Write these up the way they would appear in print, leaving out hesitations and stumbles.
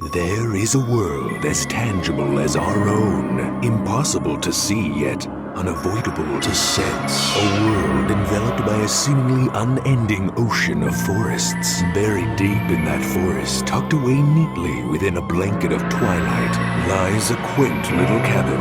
There is a world as tangible as our own, impossible to see yet unavoidable to sense. A world enveloped by a seemingly unending ocean of forests. Buried deep in that forest, tucked away neatly within a blanket of twilight, lies a quaint little cabin.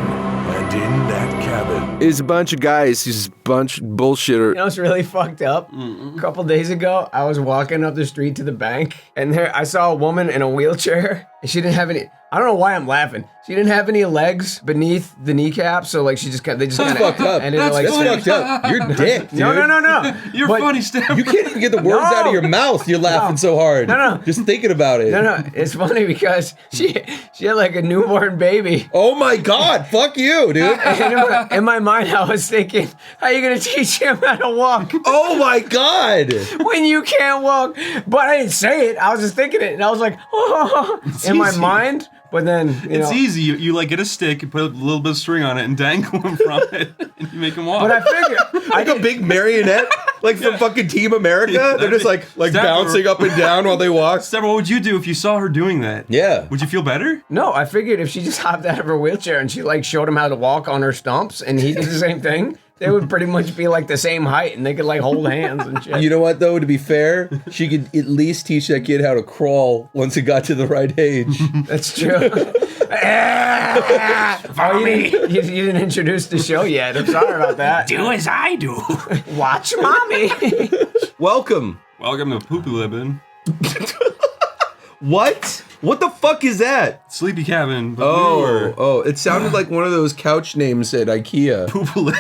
And in that cabin is a bunch of guys, he's a bunch bullshitter. You know what's really fucked up? A couple days ago, I was walking up the street to the bank, and there I saw a woman in a wheelchair, and she didn't have any, I don't know why I'm laughing. She didn't have any legs beneath the kneecap, so like she just kind of, they just kind of fucked up. That's fucked up. You're dick, dude. No. You're funny, Stamper. You can't even get the words out of your mouth. You're laughing so hard. No. Just thinking about it. No, it's funny because she had like a newborn baby. Oh my God, fuck you, dude. And in my mind, I was thinking, how are you gonna teach him how to walk? Oh my God. When you can't walk. But I didn't say it. I was just thinking it, and I was like, oh, in my mind. But then, it's easy. You like get a stick, you put a little bit of string on it, and dangle him from it, and you make him walk. But I figured, like a big marionette, like from fucking Team America. They're just like bouncing up and down while they walk. Steph, what would you do if you saw her doing that? Yeah. Would you feel better? No, I figured if she just hopped out of her wheelchair and she like showed him how to walk on her stumps, and he did the same thing, they would pretty much be like the same height, and they could like hold hands and shit. You know what though? To be fair, she could at least teach that kid how to crawl once it got to the right age. That's true. Oh, you didn't introduce the show yet. I'm sorry about that. do as I do. Watch mommy. Welcome. Welcome to Poopy Living. What? What the fuck is that? SleepyCabin. But it sounded like one of those couch names at IKEA. Poopy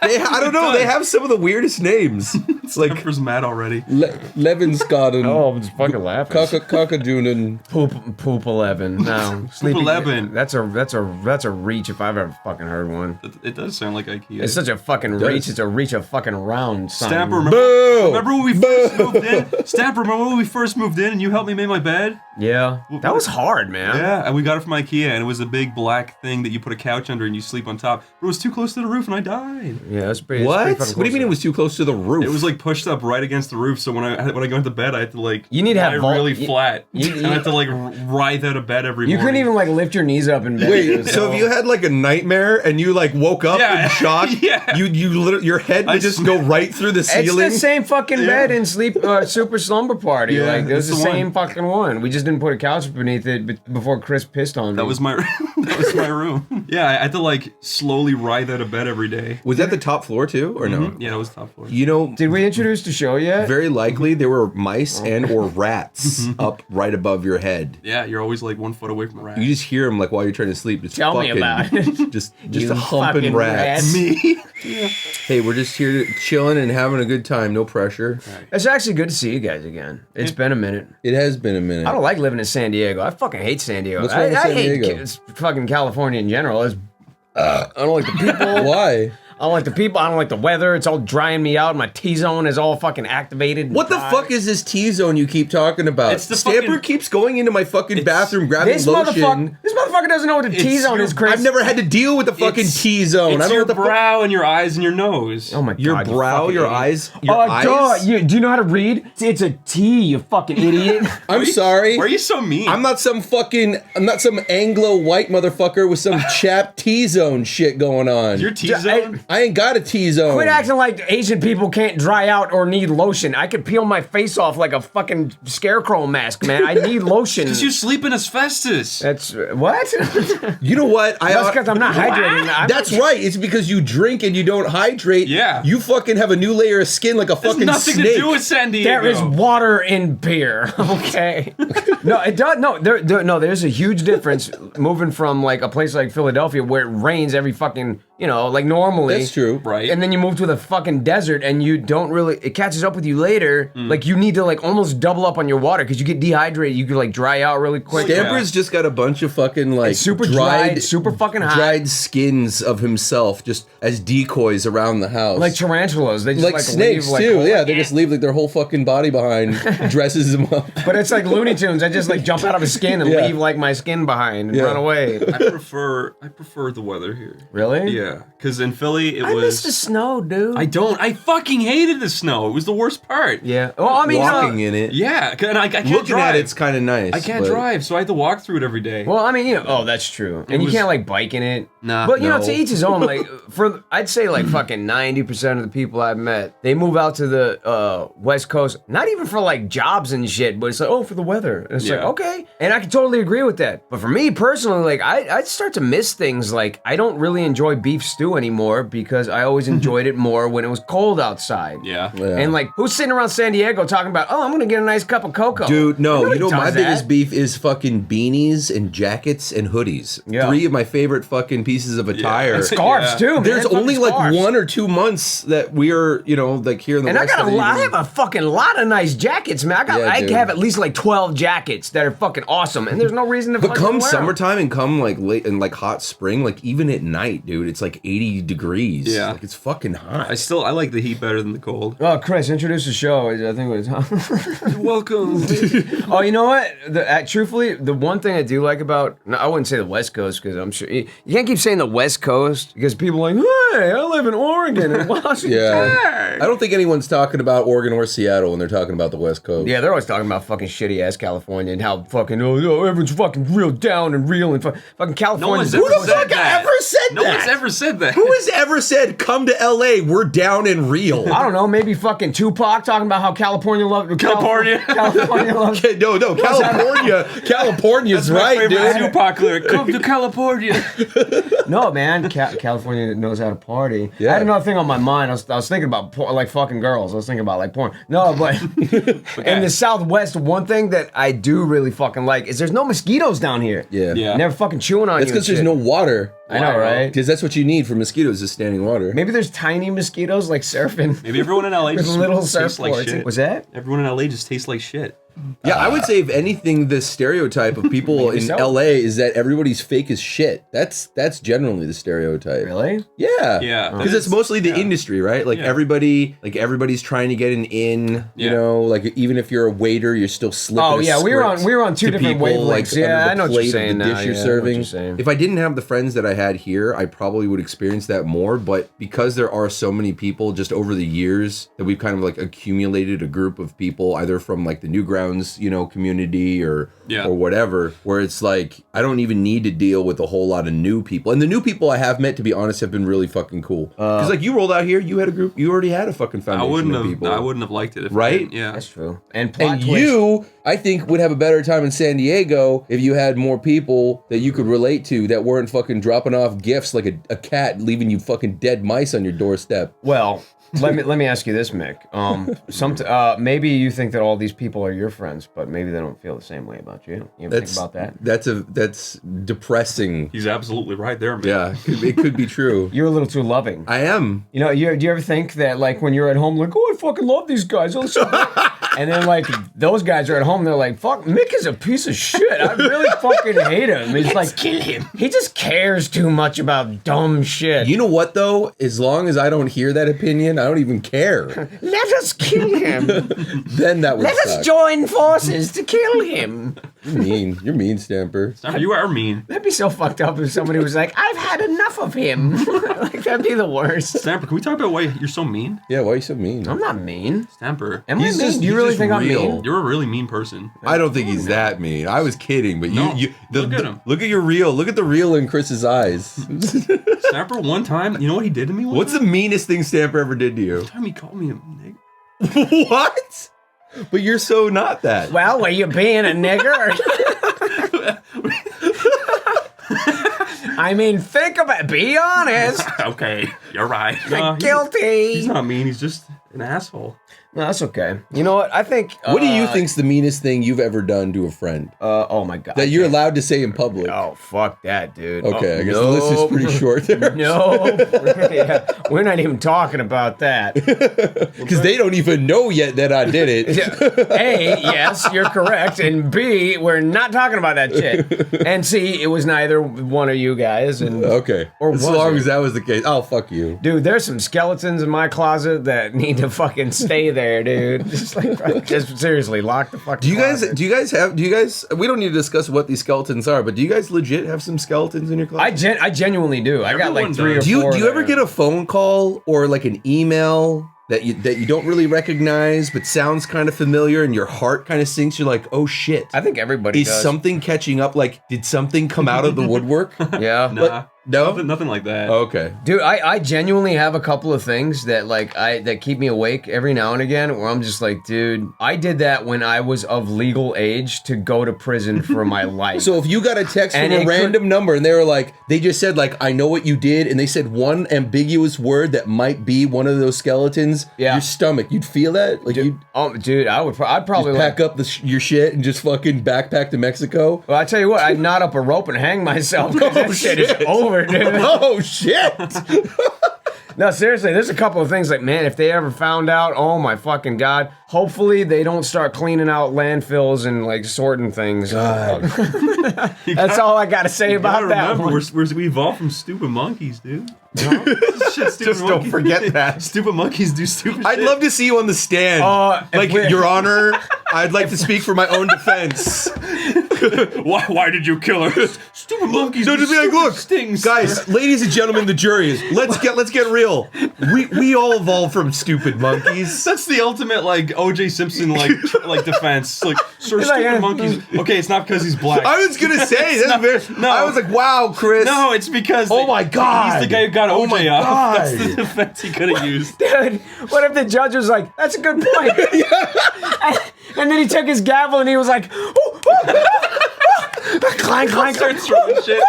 I don't know. They have some of the weirdest names. It's like Stamper's mad already. Levensgarden. Oh, I'm just fucking laughing. Cockadunen. Poop 11. No, Poop 11. That's a reach if I've ever fucking heard one. It does sound like IKEA. It's such a fucking reach. It's a reach of fucking round. Son. Stamper, Boo! remember when we first moved in? Stamper, remember when we first moved in and you helped me make my bed? Yeah, that was hard, man. Yeah, and we got it from IKEA, and it was a big black thing that you put a couch under and you sleep on top. But it was too close to the roof, and I died. Yeah, that's pretty. What? Pretty What do you mean it was too close to the roof? It was like pushed up right against the roof, so when I go into bed, I had to like You need to have lie really flat. you- I had to like writhe out of bed every You morning. couldn't even like lift your knees up in bed. Wait, so if you had like a nightmare and you like woke up in shock, you literally, your head would just go right through the ceiling. It's the same fucking bed in Super Slumber Party. Yeah, Like, it was the it's the same one. fucking one. We just didn't put a couch beneath it before Chris pissed on me. That was my room. Yeah, I had to like slowly writhe out of bed every day. Was that the top floor too, or no? Yeah, it was top floor. You know, Did we introduce the show yet? very likely there were mice and or rats up right above your head. Yeah, you're always like 1 foot away from a rat. You just hear them like while you're trying to sleep. Just Tell me fucking, about it. Just You a humping fucking rats. rat. Me? Hey, we're just here chilling and having a good time. No pressure. It's actually good to see you guys again. It's been a minute. It has been a minute. I don't like living in San Diego. I fucking hate San Diego. What's wrong with I San hate Diego? fucking California in general. I don't like the people. Why? I don't like the people. I don't like the weather. It's all drying me out. My T-zone is all fucking activated. What the fuck is this T-zone you keep talking about? It's the Stamper fucking- keeps going into my fucking bathroom, grabbing This lotion. motherfucker doesn't know what the T-zone is, Chris. I've never had to deal with the fucking It's- T-zone. I It's don't know your what the fuck. brow and your eyes and your nose. Oh my god. Your you brow, fucking your idiot. eyes, your eyes. God. Do you know how to read? It's a T, you fucking idiot. I'm sorry. Why are you so mean? I'm not some Anglo white motherfucker with some chapped T-zone shit going on. Your T-zone? I ain't got a T-zone. Quit acting like Asian people can't dry out or need lotion. I could peel my face off like a fucking scarecrow mask, man. I need lotion. Because you sleep in asbestos. That's what? You know what? That's because I'm not hydrating. That's right. It's because you drink and you don't hydrate. Yeah. You fucking have a new layer of skin like a There's fucking nothing snake. to do with San Diego. There is water in beer. Okay. No, it does. No, there's a huge difference moving from like a place like Philadelphia where it rains every fucking, like normally. That's true. Right. And then you move to the fucking desert and you don't really, it catches up with you later. Like you need to like almost double up on your water because you get dehydrated. You can like dry out really quick. Stamper's just got a bunch of fucking like It's super dried, super fucking hot. dried skins of himself just as decoys around the house. Like tarantulas. They just like snakes leave, like, too. whole- Yeah, they just leave like their whole fucking body behind, dresses them up. But it's like Looney Tunes. I just like jump out of a skin and leave like my skin behind and run away. I prefer the weather here. Really? Yeah, because in Philly I miss the snow, dude. I fucking hated the snow. It was the worst part. Yeah. Well, I mean, walking in it. Yeah, and I can't Looking drive. at it's kind of nice. I can't drive, so I had to walk through it every day. Well, I mean, that's true. And you can't like bike in it. Nah. But to each his own. Like I'd say like fucking 90% of the people I've met, they move out to the West Coast, not even for like jobs and shit, but it's like, for the weather. And it's like, okay. And I can totally agree with that. But for me personally, like I'd start to miss things. Like I don't really enjoy beef stew anymore because I always enjoyed it more when it was cold outside. Yeah. And like, who's sitting around San Diego talking about, I'm gonna get a nice cup of cocoa? Dude, no, you know my does biggest that. beef is fucking beanies and jackets and hoodies. Yeah. 3 of my favorite fucking pieces of attire. And scarves too, man. There's Fucking only like scarves. 1 or 2 months that we're, like here in the And I West. got I have a fucking lot of nice jackets, man. I dude. have at least like 12 jackets that are fucking awesome, and there's no reason to But fucking come wear 'em. summertime and come like late and like hot spring, like even at night, dude, it's like 80 degrees. Yeah. Like it's fucking hot. I like the heat better than the cold. Oh, Chris, introduce the show. I think it was. Welcome. Oh, you know what? Truthfully, the one thing I do like about, no, I wouldn't say the West Coast because I'm sure you can't keep saying the West Coast because people are like, hey, I live in Oregon and Washington. Yeah. I don't think anyone's talking about Oregon or Seattle when they're talking about the West Coast. Yeah, they're always talking about fucking shitty ass California and how fucking everyone's fucking real down and real and fucking California. No one's Who ever the said fuck that. ever said No that? one's ever said that. Who has ever said, come to LA, we're down and real? I don't know, maybe fucking Tupac talking about how California loves California. California loves. No, California's right, Favorite dude. Tupac lyric. Come to California. No, man, California knows how to party. Yeah. I had another thing on my mind. I was thinking about like fucking girls. I was thinking about like porn. No, but in the Southwest, one thing that I do really fucking like is there's no mosquitoes down here. Yeah. Never fucking chewing on That's you. because there's no water. I know, right? Because that's what you need for mosquitoes is standing water. Maybe there's tiny mosquitoes like surfing. Maybe everyone in LA with just little tastes like surfboards. shit. Was that? Everyone in LA just tastes like shit. Yeah, I would say if anything, the stereotype of people in so. LA is that everybody's fake as shit. That's generally the stereotype. Really? Yeah. Yeah. Because it's mostly the industry, right? Like everybody's trying to get an in, you know, like even if you're a waiter, you're still slipping Oh yeah, we were on two to different people, wavelengths. like, Yeah, under I know the what you're plate of saying the now. dish you're Yeah, I know what serving. you're saying. If I didn't have the friends that I had here, I probably would experience that more. But because there are so many people just over the years that we've kind of like accumulated a group of people either from like the Newgrounds, community or whatever, where it's like I don't even need to deal with a whole lot of new people. And the new people I have met, to be honest, have been really fucking cool. Because like you rolled out here, you had a group, you already had a fucking foundation of people. I wouldn't have liked it if Right? I didn't. Yeah. That's true. And plot twist. You, I think, would have a better time in San Diego if you had more people that you could relate to that weren't fucking dropping off gifts like a cat leaving you fucking dead mice on your doorstep. Well, let me ask you this, Mick. Maybe you think that all these people are your friends, but maybe they don't feel the same way about you. You ever think about that? That's depressing. He's absolutely right there, man. Yeah, it could be true. You're a little too loving. I am. Do you ever think that like when you're at home, like, oh, I fucking love these guys, oh, so great. And then like those guys are at home, they're like, fuck, Mick is a piece of shit. I really fucking hate him. He's like, kill him. He just cares too much about dumb shit. You know what though? As long as I don't hear that opinion, I don't even care. Let us kill him. Then that would Let suck. us join forces to kill him. You're mean, Stamper. Stamper, you are mean. That'd be so fucked up if somebody was like, I've had enough of him. Like, that'd be the worst. Stamper, can we talk about why you're so mean? Yeah, why are you so mean? I'm not mean. Stamper. Am I He's mean? just- Do you he's really just think I'm real. mean? You're a really mean person. I don't think he's that mean. I was kidding, but No, look at him. Look at your reel. Look at the reel in Chris's eyes. Stamper, one time, you know what he did to me? What's the meanest thing Stamper ever did to you? time he called me a nigga? What? But you're so not that. Well, were you being a nigger? I mean, think about it. Be honest. Okay, you're right. Guilty. He's not mean. He's just an asshole. No, that's okay. You know what? I think. What do you think's the meanest thing you've ever done to a friend Oh my god. that you're allowed to say in public? Oh fuck that, dude. Okay, Oh, I guess the list is pretty short there. No, yeah, we're not even talking about that. Because they don't even know yet that I did it. A, yes, you're correct, and B, we're not talking about that shit. And C, it was neither one of you guys. And Okay. Or as was long it? as that was the case. Oh, fuck you. dude, there's some skeletons in my closet that need to fucking stay there. there, dude. Just seriously, lock the fucking. Do you guys? We don't need to discuss what these skeletons are, but do you guys legit have some skeletons in your closet? I genuinely do. I got like 3 or 4. Do you ever get a phone call or like an email that you don't really recognize but sounds kind of familiar and your heart kind of sinks? You're like, oh shit. I think everybody is does. Something catching up? Like, did something come out of the woodwork? Yeah. Nah. No, nothing like that. Okay, dude, I genuinely have a couple of things that that keep me awake every now and again. Where I'm just like, dude, I did that when I was of legal age to go to prison for my life. So if you got a text from a random number and they just said like, I know what you did, and they said one ambiguous word that might be one of those skeletons, your stomach, you'd feel that? Like, dude, I'd probably pack up your shit and just fucking backpack to Mexico. Well, I tell you what, I'd knot up a rope and hang myself. That shit is over. Dude. Oh shit! No, seriously, there's a couple of things like, man, if they ever found out, oh my fucking god. Hopefully they don't start cleaning out landfills and like sorting things. God. That's all I gotta say about that. Remember, we evolved from stupid monkeys, dude. Just don't forget that. Stupid monkeys do stupid shit. I'd love to see you on the stand. Like, Your Honor, I'd like to speak for my own defense. Why did you kill her? Stupid monkeys. No, just be like, look, stings. guys, ladies and gentlemen, the juries, let's get real. We all evolved from stupid monkeys. That's the ultimate like O.J. Simpson like defense. Like, sir, stupid monkeys. Okay, it's not because he's black. I was gonna say no. I was like, wow, Chris. No, it's because my god, he's the guy who got O.J. off. God. That's the defense he could have used. Dude, what if the judge was like, that's a good point. And then he took his gavel and he was like, clank, clank, clank. Throwing shit.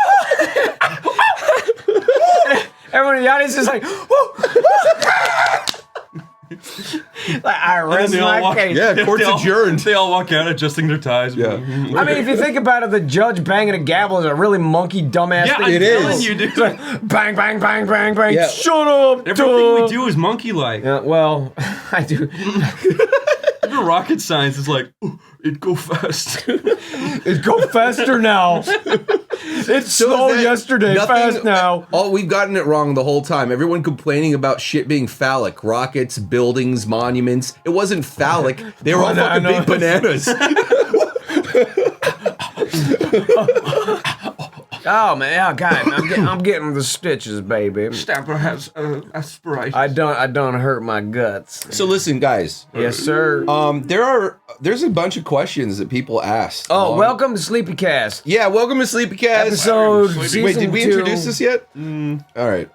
Everyone in the audience is like, like, I rest my case. Yeah, court's adjourned. They all walk out adjusting their ties. Yeah. I mean, if you think about it, the judge banging a gavel is a really monkey dumbass thing. I'm telling you, dude. Like, bang, bang, bang, bang, bang. Yeah. Shut up. Everything we do is monkey-like. Yeah, well, I do. Even rocket science is like, it go fast. It go faster now. It's slow yesterday, fast now. We've gotten it wrong the whole time. Everyone complaining about shit being phallic. Rockets, buildings, monuments. It wasn't phallic. They were all fucking big bananas. Oh man, oh god, I'm getting the stitches, baby. Stamper has aspiration. I don't hurt my guts. So listen, guys. Yes, sir. There's a bunch of questions that people asked. Oh, welcome to SleepyCast. Yeah, welcome to SleepyCast. Episode Wait, did we introduce this yet? All right.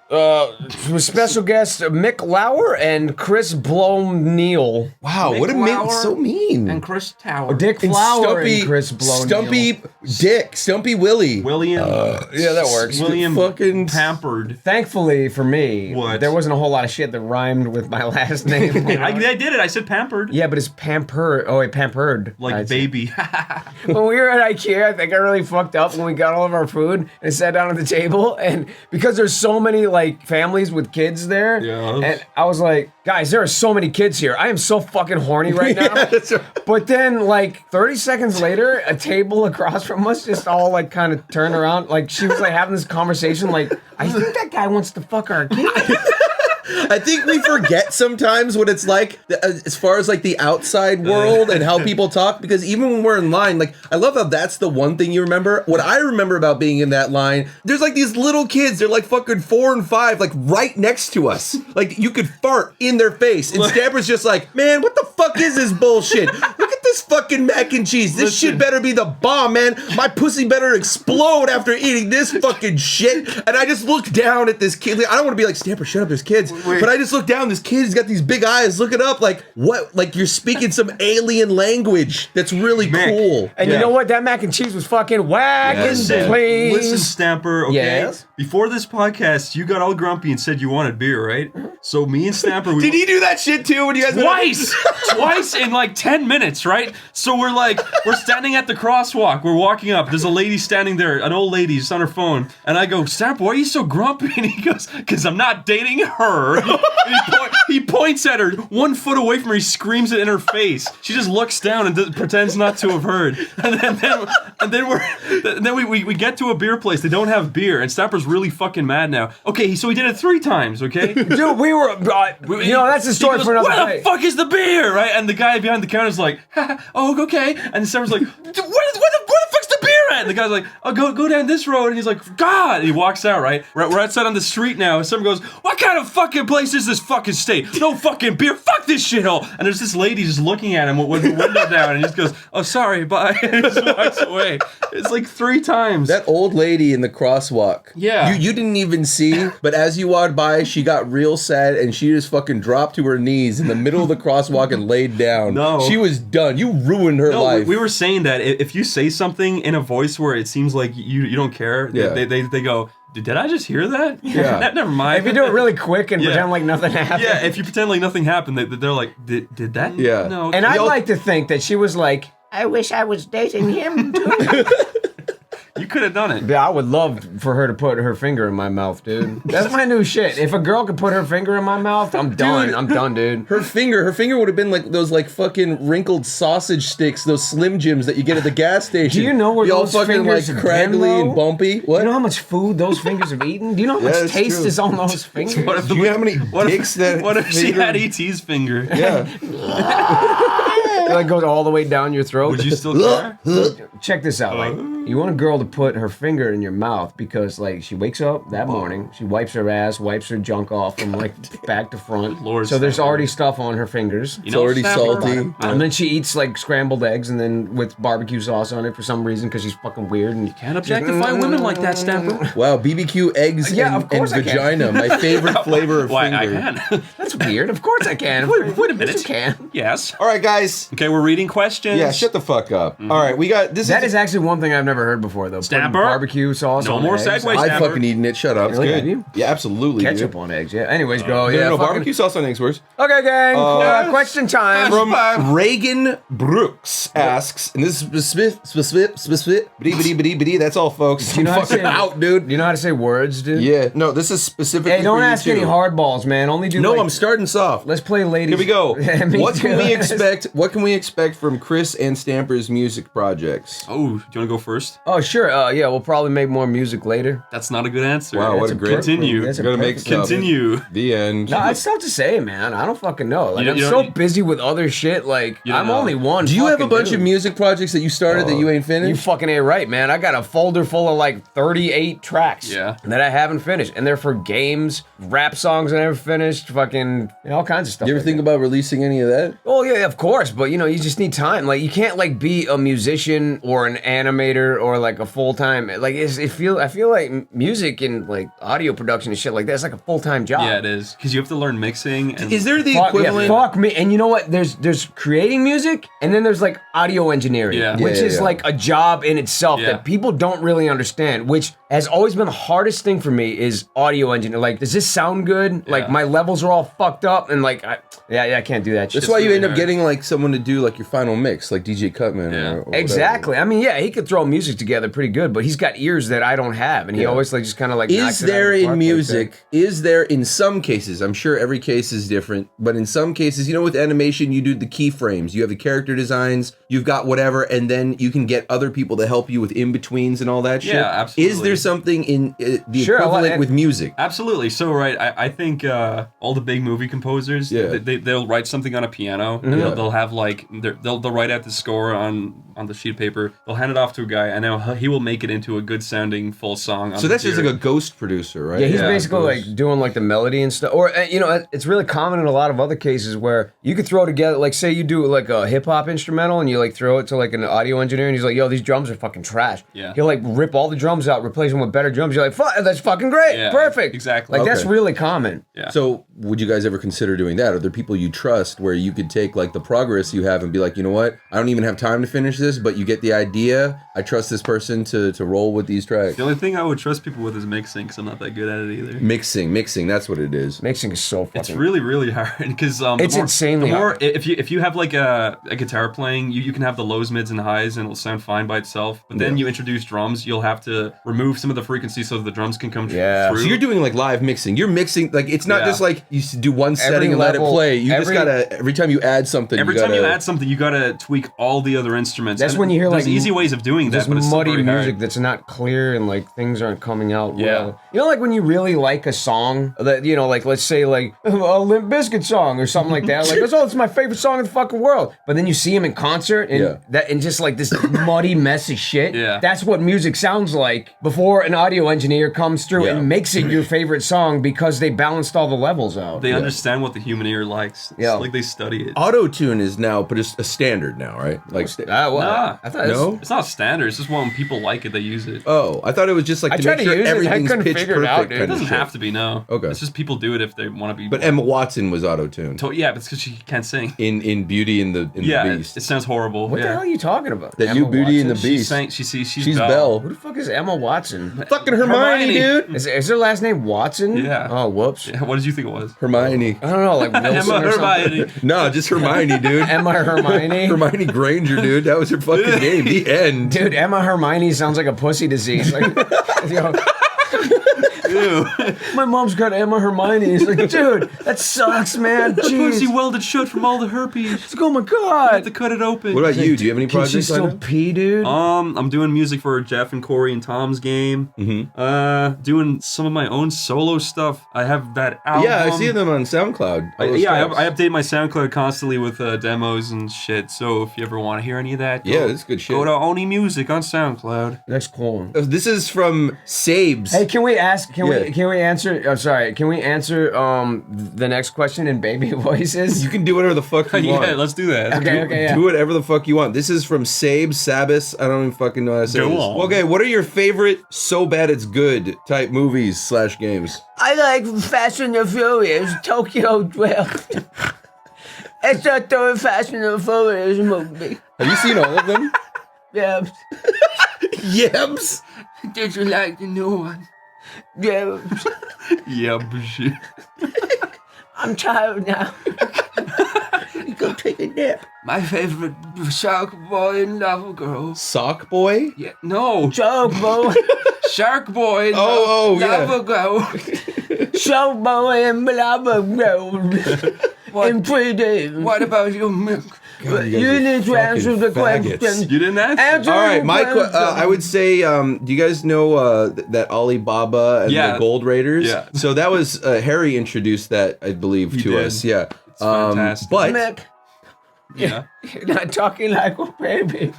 With special guests Mick Lauer and Chris Blome-Neal. Wow, Mick what a man! Lauer So mean. and Chris Tower. Dick And Flower and Chris Blome-Neal. Stumpy Willie. William. Yeah, that works. William fucking Pampered. Thankfully for me, What? there wasn't a whole lot of shit that rhymed with my last name. I did it. I said pampered. Yeah, but it's pampered. Oh, wait, pampered. Like I'd baby. When we were at IKEA, I think I really fucked up when we got all of our food and sat down at the table. And because there's so many like families with kids there, and I was like, guys, there are so many kids here. I am so fucking horny right now. That's right. But then like 30 seconds later, a table across from us just all like kind of turned around. Like she was like having this conversation like, I think that guy wants to fuck our kid. I think we forget sometimes what it's like as far as like the outside world and how people talk, because even when we're in line, like I love how that's the one thing you remember. What I remember about being in that line, there's like these little kids, they're like fucking 4 and 5, like right next to us. Like you could fart in their face. And Stamper's just like, man, what the fuck is this bullshit? Look at this fucking mac and cheese. This shit better be the bomb, man. My pussy better explode after eating this fucking shit. And I just look down at this kid. I don't want to be like, Stamper, shut up, there's kids. But I just look down, this kid's got these big eyes looking up like, what? Like you're speaking some alien language that's really cool. And you know what? That mac and cheese was fucking whack and please. Listen, Stamper, okay? Yes? Before this podcast, you got all grumpy and said you wanted beer, right? So me and Stamper... Did he do that shit too when you guys... Twice in like 10 minutes, right? So we're standing at the crosswalk. We're walking up. There's a lady standing there, an old lady, just on her phone. And I go, Stamper, why are you so grumpy? And he goes, because I'm not dating her. And he points at her 1 foot away from her. He screams it in her face. She just looks down and pretends not to have heard. And then we get to a beer place. They don't have beer, and Stamper's really fucking mad now. Okay, so he did it 3 times. Okay, Dude, we we were, that's the story for another Where day. the fuck is the beer, right? And the guy behind the counter is like, oh, okay. And Sarah's like, where the fuck's the beer at? And the guy's like, oh, go down this road. And he's like, God. And he walks out, right? We're outside on the street now. And someone goes, what kind of fucking place is this fucking state? No fucking beer. Fuck this shithole. And there's this lady just looking at him with the window down. And he just goes, oh, sorry, bye. And he just walks away. It's like 3 times. That old lady in the crosswalk. Yeah. You didn't even see, but as you walked by, she got real sad and she just fucking dropped to her knees in the middle of the crosswalk and laid down. No. She was done. You ruined her life. We were saying that if you say something in a voice where it seems like you don't care, they go, did I just hear that? Yeah. Never mind. If you do it really quick and pretend like nothing happened. Yeah, if you pretend like nothing happened, they're like, did that? Yeah. No. And I'd like to think that she was like, I wish I was dating him too. You could have done it. Yeah, I would love for her to put her finger in my mouth, dude. That's my new shit. If a girl could put her finger in my mouth, I'm done. Dude. I'm done, dude. Her finger would have been like those like fucking wrinkled sausage sticks, those Slim Jims that you get at the gas station. Do you know where Be all those fucking fingers like have craggly been, and though? bumpy? What? Do you know how much food those fingers have eaten? Do you know how much that's taste true. is on those fingers? What if Do you know how many dicks that What if she finger- had E.T.'s finger? Yeah. It like goes all the way down your throat. Would you still care? Check this out, like you want a girl to put her finger in your mouth because like she wakes up that morning, she wipes her ass, wipes her junk off from like back to front. Lord, so there's Snapper. already stuff on her fingers. You It's already Snapper? salty. And then she eats like scrambled eggs and then with barbecue sauce on it for some reason because she's fucking weird and Can't objectify women like that, Snapper. Wow, BBQ eggs Yeah, and, of course and I can. vagina, my favorite flavor of Why, finger. I can. that's weird. Of course I can. Wait a minute. Yes, you can. Yes. All right, guys. Okay, we're reading questions. Yeah, shut the fuck up. All right, we got this. That is actually one thing I've never heard before though. Putting Snapper? barbecue sauce No on more eggs. segues. I've Snapper. fucking eaten it. Shut up. Really? It's Have good. you? Yeah, absolutely. Ketchup dude. on eggs, yeah. Anyways, go. No, Yeah, no, fucking- barbecue sauce on eggs works. Okay, gang. Question time. From Reagan Brooks asks, and this is specific. That's all, folks. Do you know I'm how to fucking say out, dude. Do you know how to say words, dude? Yeah, no, this is specific. Hey, don't ask any hardballs, man. Only do. No, like, I'm starting soft. Let's play ladies. Here we go. Me What can too. we expect? What can we expect from Chris and Stamper's music projects? Oh, do you want to go first? Oh, sure. Yeah, we'll probably make more music later. That's not a good answer. Wow, what a great. Continue. That's a Gotta make perfect- stuff. Continue. The end. No, it's tough to say, man. I don't fucking know. Like, You I'm don't- so busy with other shit. Like, You don't I'm know. only one. Do you have a fucking bunch dude. of music projects that you started that you ain't You finished? fucking ain't right, man. I got a folder full of like 38 tracks Yeah. that I haven't finished. And they're for games, rap songs I never finished, fucking, all kinds of stuff. You ever like think that. about releasing any of that? Oh yeah, of course, but you just need time. Like you can't like be a musician or an animator or like a full-time like I feel like music and like audio production and shit like that is like a full-time job. Yeah, it is. Because you have to learn mixing. And Is there the Fuck, equivalent? yeah, fuck me. And you know what? There's creating music and then there's like audio engineering, Yeah. which Yeah, is yeah. like a job in itself Yeah. that people don't really understand, which has always been the hardest thing for me is audio engineer. Like, does this sound good? Like Yeah. my levels are all fucked up and like, I can't do that shit. That's why you really end up hard. getting like someone to do like your final mix, like DJ Cutman. Yeah. Or Exactly. I mean, yeah, he could throw music together pretty good, but he's got ears that I don't have, and he Yeah. always like just kind of like. Is knocks it out there of the in park like music? that. Is there in some cases? I'm sure every case is different, but in some cases, with animation, you do the keyframes. You have the character designs. You've got whatever, and then you can get other people to help you with in betweens and all that shit. Yeah, absolutely. Is there something in the Sure, equivalent well, with music? Absolutely. So, right, I think all the big movie composers, Yeah. they'll write something on a piano. They'll have like they'll write out the score on the sheet of paper. They'll hand it off to a guy, and then he will make it into a good sounding full song. On So that's just computer. like a ghost producer, right? Yeah, he's Yeah, basically like doing like the melody and stuff. Or it's really common in a lot of other cases where you could throw together, like say you do like a hip hop instrumental and you like throw it to like an audio engineer and he's like, yo, these drums are fucking trash. Yeah. He'll like rip all the drums out, replace them with better drums. You're like, fuck, that's fucking great, Yeah, perfect. exactly. Like that's Okay. really common. Yeah. So would you guys ever consider doing that? Are there people you trust where you could take like the progress you have and be like, you know what? I don't even have time to finish this, but you get the idea. I trust this person to roll with these tracks. The only thing I would trust people with is mixing, because I'm not that good at it either. Mixing, that's what it is. Mixing is so fucking. It's really, really hard because It's insanely the more, hard. If you have like a guitar playing, you can have the lows, mids, and highs, and it'll sound fine by itself. But then you introduce drums, you'll have to remove some of the frequency so that the drums can come Yeah. through. So you're doing like live mixing. You're mixing like it's not Yeah. just like you do one setting and let it level, play. You just gotta every time you add something. Every you time gotta, you add something, you gotta tweak all the other instruments. That's And when you hear there's like easy ways of doing that, just but it's still muddy very music hard. that's not clear and like things aren't coming out Yeah. well. You know, like when you really like a song that, you know, like let's say like a Limp Bizkit song or something like that. Like, it's my favorite song in the fucking world. But then you see him in concert and and just like this muddy, messy shit. Yeah. That's what music sounds like before an audio engineer comes through and makes it your favorite song because they balanced all the levels out. They understand what the human ear likes. It's like they study it. Auto-tune is now, but it's a standard now, right? Like, Nah. I thought no? It's not standard. It's just when people like it, they use it. Oh, I thought it was just like I to tried make to sure use it, I everything's couldn't pitch figure it out, perfect dude. It kind of doesn't shit. have to be, no. Okay. It's just people do it if they want to be. But Emma Watson was auto-tuned Yeah, but it's because she can't sing. in Beauty and the Beast. It sounds horrible. What the hell are you talking about? That Emma you Beauty and the Watson? Beast. She's Belle. Who the fuck is Emma Watson? Fucking Hermione, dude. Is her last name Watson? Yeah. Oh, whoops. Yeah, what did you think it was? Hermione. I don't know, like Wilson Emma or something. Hermione. No, just Hermione, dude. Emma Hermione. Hermione Granger, dude. That was her fucking name. The end. Dude, Emma Hermione sounds like a pussy disease. Like, you know, Ew. my mom's got Emma Hermione. It's like, dude, that sucks, man. Pussy Jeez. welded shut from all the herpes. It's like, oh my I have god. to cut it open. What about you? Do you have any Can she projects still lined up? pee, dude? I'm doing music for Jeff and Corey and Tom's game. Mm-hmm. Doing some of my own solo stuff. I have that album. Yeah, I see them on SoundCloud. All those tracks. I update my SoundCloud constantly with demos and shit. So if you ever want to hear any of that, Yeah, that's good shit. Go to Oni Music on SoundCloud. That's cool. This is from Sabes. Hey, can we ask? Can Yeah. we answer? I'm sorry. Can we answer the next question in baby voices? You can do whatever the fuck you want. Yeah, let's do that. Okay, yeah. Do whatever the fuck you want. This is from Sabis. I don't even fucking know how to say Go this. on. Okay, what are your favorite so bad it's good type movies / games? I like Fast and the Furious, Tokyo Drift. It's the third Fast and the Furious movie. Have you seen all of them? Yeah. Yebs. Did you like the new one? Yeah. Yeah, shit. I'm tired now. You go take a nap. My favorite Shark Boy and Lava Girl. Sock Boy? Yeah, no. Shark Boy. Shark Boy. And Oh, yeah. Lava Girl. Shark Boy and Lava Girl. In 3 days. What about you, Mick? You need to answer the faggots. question. You didn't answer? All right, I would say, do you guys know that Alibaba and Yeah. the Gold Raiders? Yeah. So that was Harry introduced that, I believe, to did. us. Yeah. It's fantastic. But Mick, Yeah. you're not talking like a baby.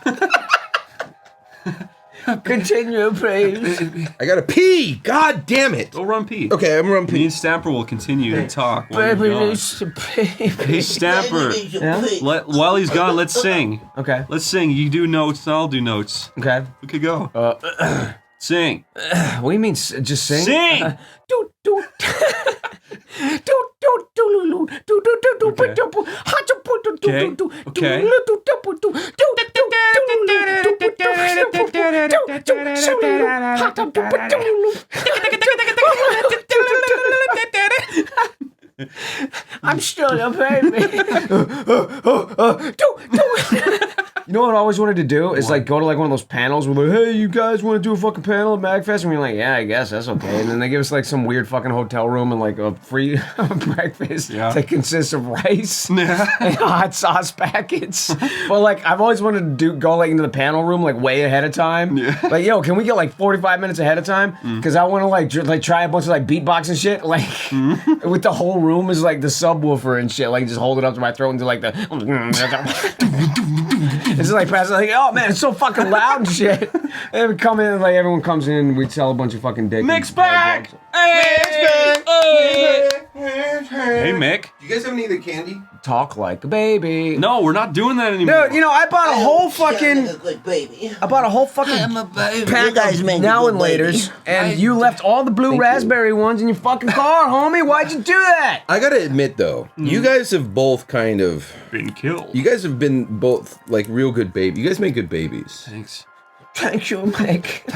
Continue, please. I gotta pee. God damn it. Go run pee. Okay, I'm running Me pee. and Stamper will continue to talk while Baby you're gone. needs to pee. Hey, Stamper. Yeah? While he's gone, let's sing. Okay. Let's sing. You do notes, I'll do notes. Okay. We could go. Sing. What do you mean? Just sing? Sing! Okay. I'm still a baby. You know what I always wanted to do is like go to like one of those panels where like, hey, you guys want to do a fucking panel at MagFest? And we're like, yeah, I guess that's okay. And then they give us like some weird fucking hotel room and like a free breakfast that consists of rice and hot sauce packets. But like I've always wanted to go like into the panel room like way ahead of time. Like, yo, can we get like 45 minutes ahead of time? Because I want to like try a bunch of like beatbox and shit. Like with the whole room is like the subwoofer and shit. Like just hold it up to my throat and do like the. It's like passing like, oh man, it's so fucking loud and shit. And we come in, like everyone comes in, and we sell a bunch of fucking dick. Mick's and back! blowjobs. Hey, Mick. Do you guys have any of the candy? Talk like a baby. No, we're not doing that anymore. Dude, you know, I bought a whole fucking. I bought a whole fucking pack of now and laters, and you left all the blue raspberry ones in your fucking car, homie. Why'd you do that? I gotta admit though, you guys have both kind of Been killed. You guys have been both like real good babies. You guys make good babies. Thanks. Thank you, Mike.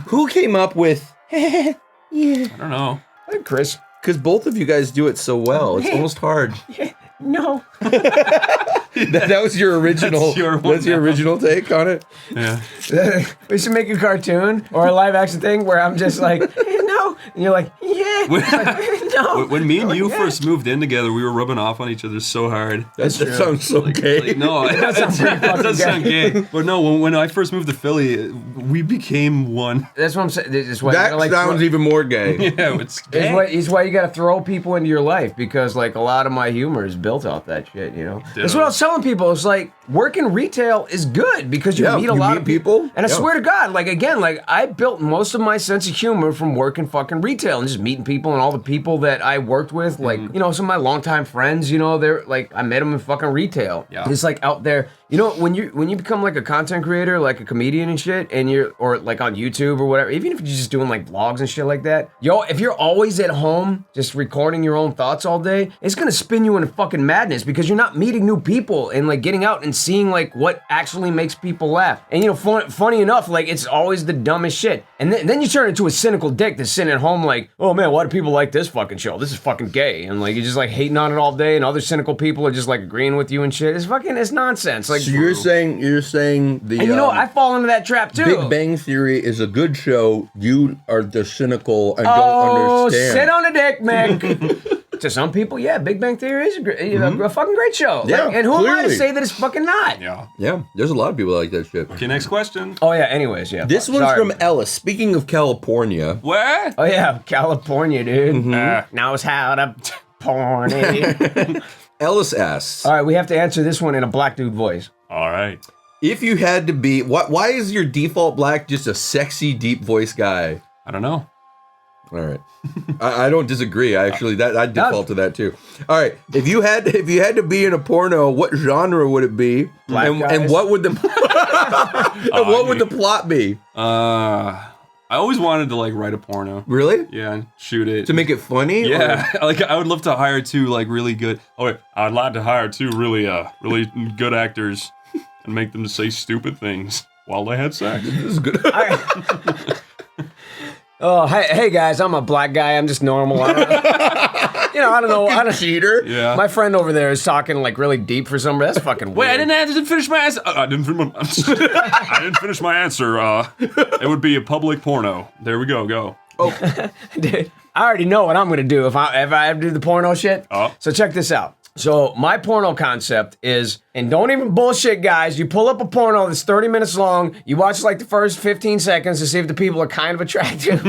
Who came up with? I don't know. Hey, Chris. Because both of you guys do it so well. It's almost hard. No. That was your original. That's your original take on it. Yeah. We should make a cartoon or a live action thing where I'm just like, no, and you're like, yeah. Like, no. When me and you first moved in together, we were rubbing off on each other so hard. That sounds so gay. No, it does sound gay. But no, when I first moved to Philly, we became one. That's what I'm saying. That's why That sounds even more gay. Yeah, it's gay. It's why you got to throw people into your life, because like a lot of my humor is built off that shit, you know. That's what I was telling people. It's like working retail is good because you meet a lot of people. And I swear to God, like again, like I built most of my sense of humor from working fucking retail and just meeting people, and all the people that I worked with, like you know, some of my longtime friends, you know, they're like I met them in fucking retail. Yeah. It's like out there. You know, when you become like a content creator, like a comedian and shit, and or like on YouTube or whatever, even if you're just doing like vlogs and shit like that, if you're always at home just recording your own thoughts all day, it's gonna spin you into fucking madness because you're not meeting new people and like getting out and seeing like what actually makes people laugh. And you know, funny enough, like it's always the dumbest shit. And then you turn into a cynical dick that's sitting at home like, oh man, why do people like this fucking show? This is fucking gay. And like you're just like hating on it all day, and other cynical people are just like agreeing with you and shit. It's nonsense. Like, so you're saying the and you know, I fall into that trap too. Big Bang Theory is a good show. You are the cynical and don't understand. Sit on a dick, Mick. To some people, yeah, Big Bang Theory is a fucking great show. Yeah, like, and who am I to clearly. say that it's fucking not? Yeah. There's a lot of people that like that shit. Okay, next question. Oh yeah. Anyways, yeah. This one's from Ellis. Speaking of California, Where? Oh yeah, California, dude. Knows how to porn it. Ellis asks, All right, we have to answer this one in a black dude voice. All right. if you had to be, why is your default black just a sexy, deep voice guy? I don't know. All right, I don't disagree. I default to that too. All right, if you had to be in a porno, what genre would it be? And what would the would the plot be? I always wanted to like write a porno. Really? Yeah, and shoot it To make it funny? Yeah, like I would love to hire two like really good. Oh wait, I'd like to hire two really good actors and make them say stupid things while they had sex. This is good. Oh, hey guys, I'm a black guy. I'm just normal. I don't know. I don't cheater. Yeah. My friend over there is talking like really deep for some. That's fucking weird. Wait, I didn't finish my answer. I didn't finish my answer. It would be a public porno. There we go. Go. Oh, dude, I already know what I'm gonna do if I ever do the porno shit. Oh. So check this out. So my porno concept is, and don't even bullshit, guys. You pull up a porno that's 30 minutes long. You watch like the first 15 seconds to see if the people are kind of attractive,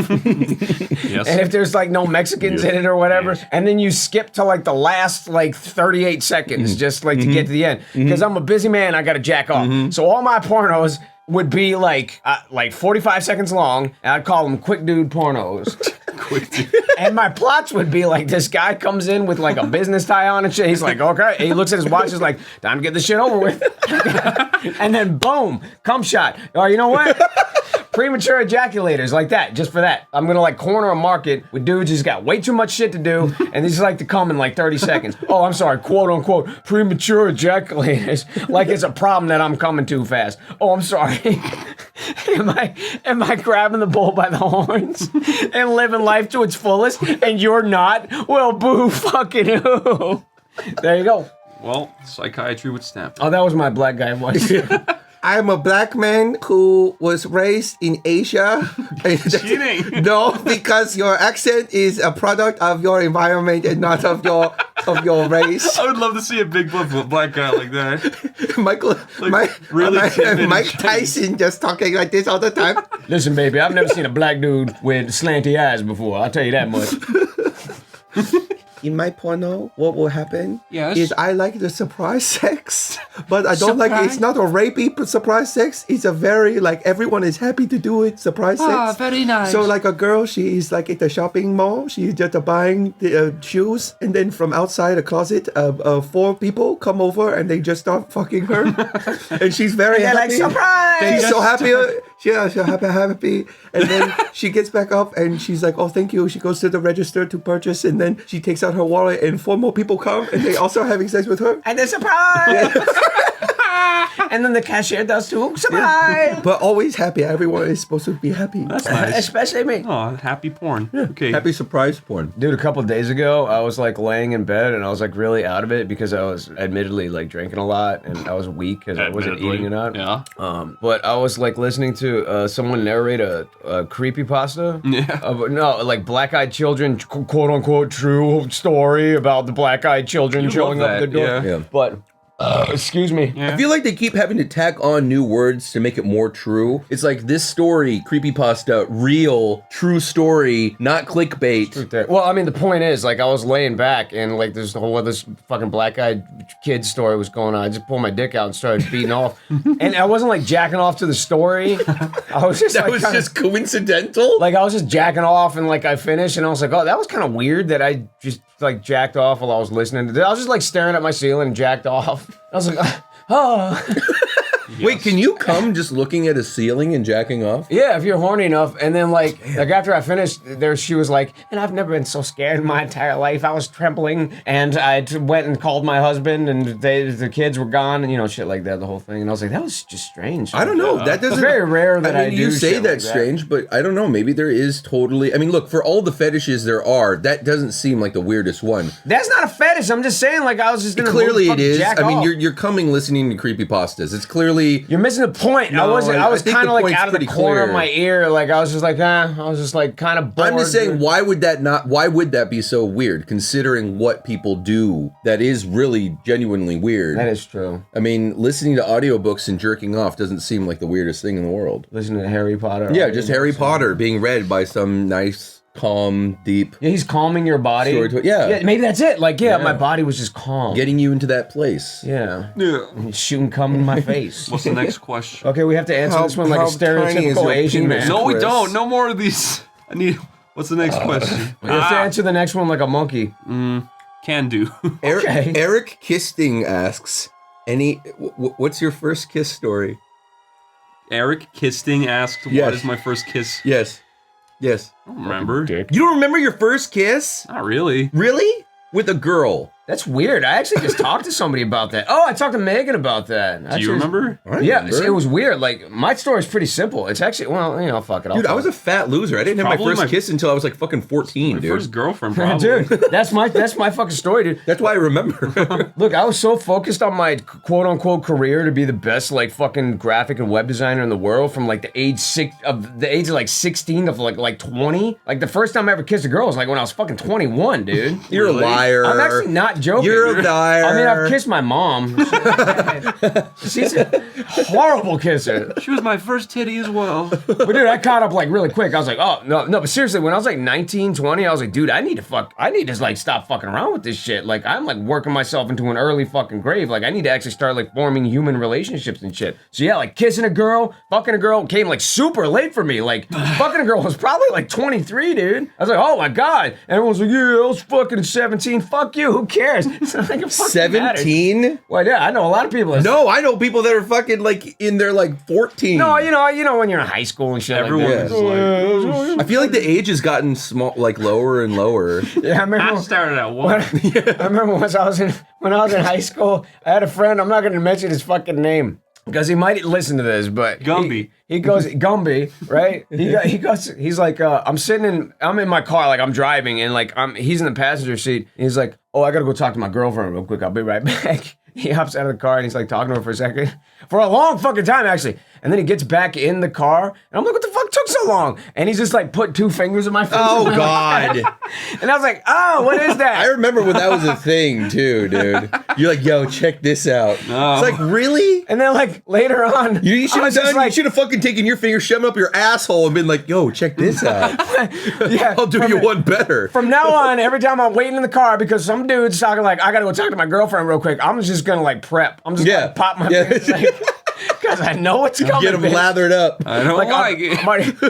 Yes. and if there's like no Mexicans in it or whatever. Yes. And then you skip to like the last like 38 seconds just like to get to the end. Because I'm a busy man, I gotta jack off. So all my pornos would be like 45 seconds long, and I'd call them quick dude pornos. Quick dude. And my plots would be like, this guy comes in with like a business tie on and shit. He's like, okay. And he looks at his watch. He's like, time to get this shit over with. And then boom, cum shot. Oh, you know what? Premature ejaculators like that, just for that. I'm gonna like corner a market with dudes who's got way too much shit to do, and they just like to come in like 30 seconds. Oh, I'm sorry, quote unquote, premature ejaculators. Like it's a problem that I'm coming too fast. Oh, I'm sorry. Am I grabbing the bull by the horns and living life to its fullest, and you're not? Well, boo fucking who. There you go. Well, psychiatry would snap. Oh, that was my black guy voice. I'm a black man who was raised in Asia. Cheating. No, because your accent is a product of your environment and not of your race. I would love to see a big black guy like that. Mike Tyson just talking like this all the time. Listen, baby, I've never seen a black dude with slanty eyes before. I'll tell you that much. In my porno, what will happen is I like the surprise sex, but I don't like it. It's not a rapey surprise sex. It's a very, like, everyone is happy to do it, surprise sex. Very nice. So, like, a girl, she is, like, at the shopping mall. She's just buying the shoes, and then from outside a closet, 4 people come over, and they just start fucking her. And she's very happy. Like, surprise! She's so happy. She's happy. And then she gets back up, and she's like, oh, thank you. She goes to the register to purchase, and then she takes out her wallet, and 4 more people come, and they also having sex with her. And then surprise! And then the cashier does too. Surprise! But always happy. Everyone is supposed to be happy. That's nice. Especially me. Oh, happy porn. Okay. Happy surprise porn. Dude, a couple of days ago, I was like laying in bed and I was like really out of it because I was admittedly like drinking a lot and I was weak because I wasn't eating enough. Yeah. But I was like listening to someone narrate a creepypasta. Yeah. Like black-eyed children, quote unquote, true story about the black-eyed children You showing love up at the that, door. yeah. But, excuse me. Yeah. I feel like they keep having to tack on new words to make it more true. It's like this story, creepypasta, real, true story, not clickbait. Well, I mean, the point is, like, I was laying back and, like, this whole other fucking black-eyed kid story was going on. I just pulled my dick out and started beating off. And I wasn't, like, jacking off to the story. I was just, That like, was kinda, just coincidental? like, I was just jacking off and, like, I finished and I was like, oh, that was kind of weird that I just, like, jacked off while I was listening to I was just, like, staring at my ceiling and jacked off. I was like, oh. Wait, can you come just looking at a ceiling and jacking off? Yeah, if you're horny enough. And then, like after I finished, she was like, and I've never been so scared in my entire life. I was trembling, and I went and called my husband, and the kids were gone, and, you know, shit like that, the whole thing. And I was like, that was just strange. I don't know. That doesn't. It's very rare that I do You say shit that's like that. strange, but I don't know. Maybe there is totally. I mean, look, for all the fetishes there are, that doesn't seem like the weirdest one. That's not a fetish. I'm just saying, like, I was just gonna Clearly, it fucking is. jack I mean, off. you're coming listening to creepypasta. It's clearly. You're missing the point. No, I was think kind the of like point's out of the pretty corner of clear. my ear. Like, I was just like, I was just like kind of bored. I'm just saying, why would that be so weird, considering what people do that is really genuinely weird? That is true. I mean, listening to audiobooks and jerking off doesn't seem like the weirdest thing in the world. Listening to Harry Potter. Yeah, just Harry Potter being read by some nice, calm, deep, Yeah, he's calming your body. yeah. Maybe that's it. Like, yeah, my body was just calm. getting you into that place. Yeah. Yeah. Shooting cum in my face. What's the next question? Okay, we have to answer this one like a how tiny is stereotypical your Asian penis? man. No, we Chris. don't. No more of these. I need. What's the next question? We have to answer the next one like a monkey. Can do. Okay. Eric Kisting asks, what's your first kiss story? Eric Kisting asked, Yes. "What is my first kiss?" Yes. Yes. I don't remember. You don't remember your first kiss? Not really. Really? With a girl? That's weird. I actually just talked to somebody about that. Oh, I talked to Megan about that. Do you remember? I Yeah, remember. it was weird. Like, my story's pretty simple. It's actually, well, you know, fuck it. Dude, I was a fat loser. I didn't have my Probably first my- kiss until I was like fucking 14, My dude. first girlfriend, probably. Dude, that's my fucking story, dude. That's why I remember. Look, I was so focused on my quote unquote career to be the best like fucking graphic and web designer in the world from like the age of like 16 to like 20. Like the first time I ever kissed a girl was like when I was fucking 21, dude. You're Really? a liar. I'm actually not joking. You're a liar. I mean, I've kissed my mom. She's a horrible kisser. She was my first titty as well. But dude, I caught up like really quick. I was like, oh, no, but seriously, when I was like 19, 20, I was like, dude, I need to like stop fucking around with this shit. Like, I'm like working myself into an early fucking grave. Like, I need to actually start like forming human relationships and shit. So yeah, like kissing a girl, fucking a girl came like super late for me. Like, fucking a girl was probably like 23, dude. I was like, oh my God. And everyone's like, yeah, I was fucking 17. Fuck you. Who cares? It's not like it fucking matters. 17? Well, yeah, I know a lot of people. No, I know people that are fucking like in their like 14. No, you know when you're in high school and shit. Everyone like that. is like, I feel like the age has gotten small, like lower and lower. Yeah, I remember. I started at one. I remember when I was in high school, I had a friend. I'm not going to mention his fucking name because he might listen to this, but Gumby. He goes Gumby, right? He's like, I'm in my car, like I'm driving, and like he's in the passenger seat. And he's like, oh, I gotta go talk to my girlfriend real quick. I'll be right back. He hops out of the car and he's like talking to her for a second, for a long fucking time actually. And then he gets back in the car, and I'm like, what the fuck took so long? And he's just like put two fingers in my face. Oh God! And I was like, oh, what is that? I remember when that was a thing too, dude. You're like, yo, check this out. No. It's like, really? And then like later on, You should I have was just done. like, You should have fucking taken your finger, shoved it up your asshole, and been like, "Yo, check this out. yeah, I'll do you one better." From now on, every time I'm waiting in the car because some dude's talking like, I gotta go talk to my girlfriend real quick, I'm just gonna like prep. I'm just gonna pop my fingers, because I know what's coming. Get them bitch. lathered up. I don't like it.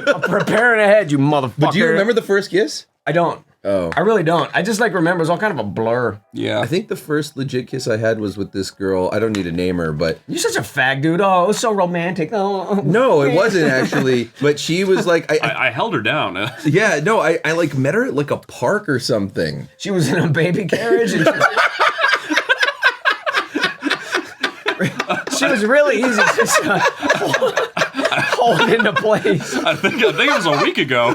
I'm preparing ahead, you motherfucker. But do you remember the first kiss? I don't. Oh. I really don't. I just like remember it's all kind of a blur. Yeah. I think the first legit kiss I had was with this girl. I don't need to name her, but You're such a fag dude. Oh, it was so romantic. Oh. no, it wasn't actually. But she was like, I held her down. yeah, no, I like met her at like a park or something. She was in a baby carriage. And She was really easy to hold into place. I think it was a week ago.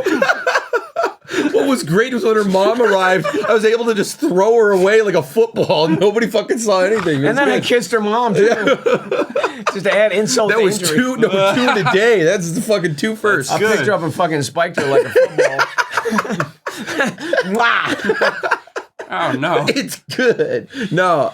What was great was when her mom arrived, I was able to just throw her away like a football. Nobody fucking saw anything. And then I kissed her mom, too. Just to add insult to was injury. two in a day. That's the fucking two first. I picked her up and fucking spiked her like a football. Wow. Oh no. It's good. No,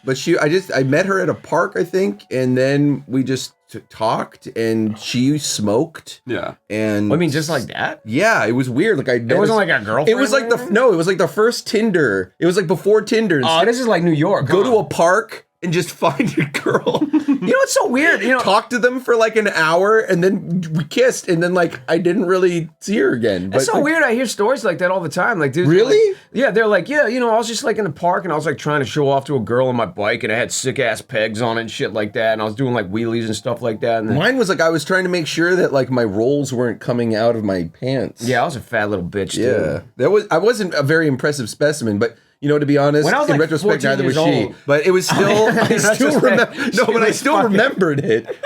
but I met her at a park, I think, and then we just talked, and she smoked. Yeah. And I mean, just like that? yeah, it was weird. Like It wasn't like a girlfriend? It was like it was like the first Tinder. It was like before Tinder. Oh, this is like New York. Go to a park and just find your girl. You know what's so weird? You know, Talk to them for like an hour, and then we kissed, and then like I didn't really see her again. it's so like, weird. I hear stories like that all the time. Like, dudes, Really? like- yeah, they're like, yeah, you know, I was just like in the park, and I was like trying to show off to a girl on my bike, and I had sick ass pegs on it and shit like that, and I was doing like wheelies and stuff like that. And then, Mine was like I was trying to make sure that like my rolls weren't coming out of my pants. yeah, I was a fat little bitch too. Yeah, I wasn't a very impressive specimen, but you know, to be honest, When I was, in like, retrospect, 14 neither was years she. old- But it was still, I still remember. No, but I was still fucking- remembered it.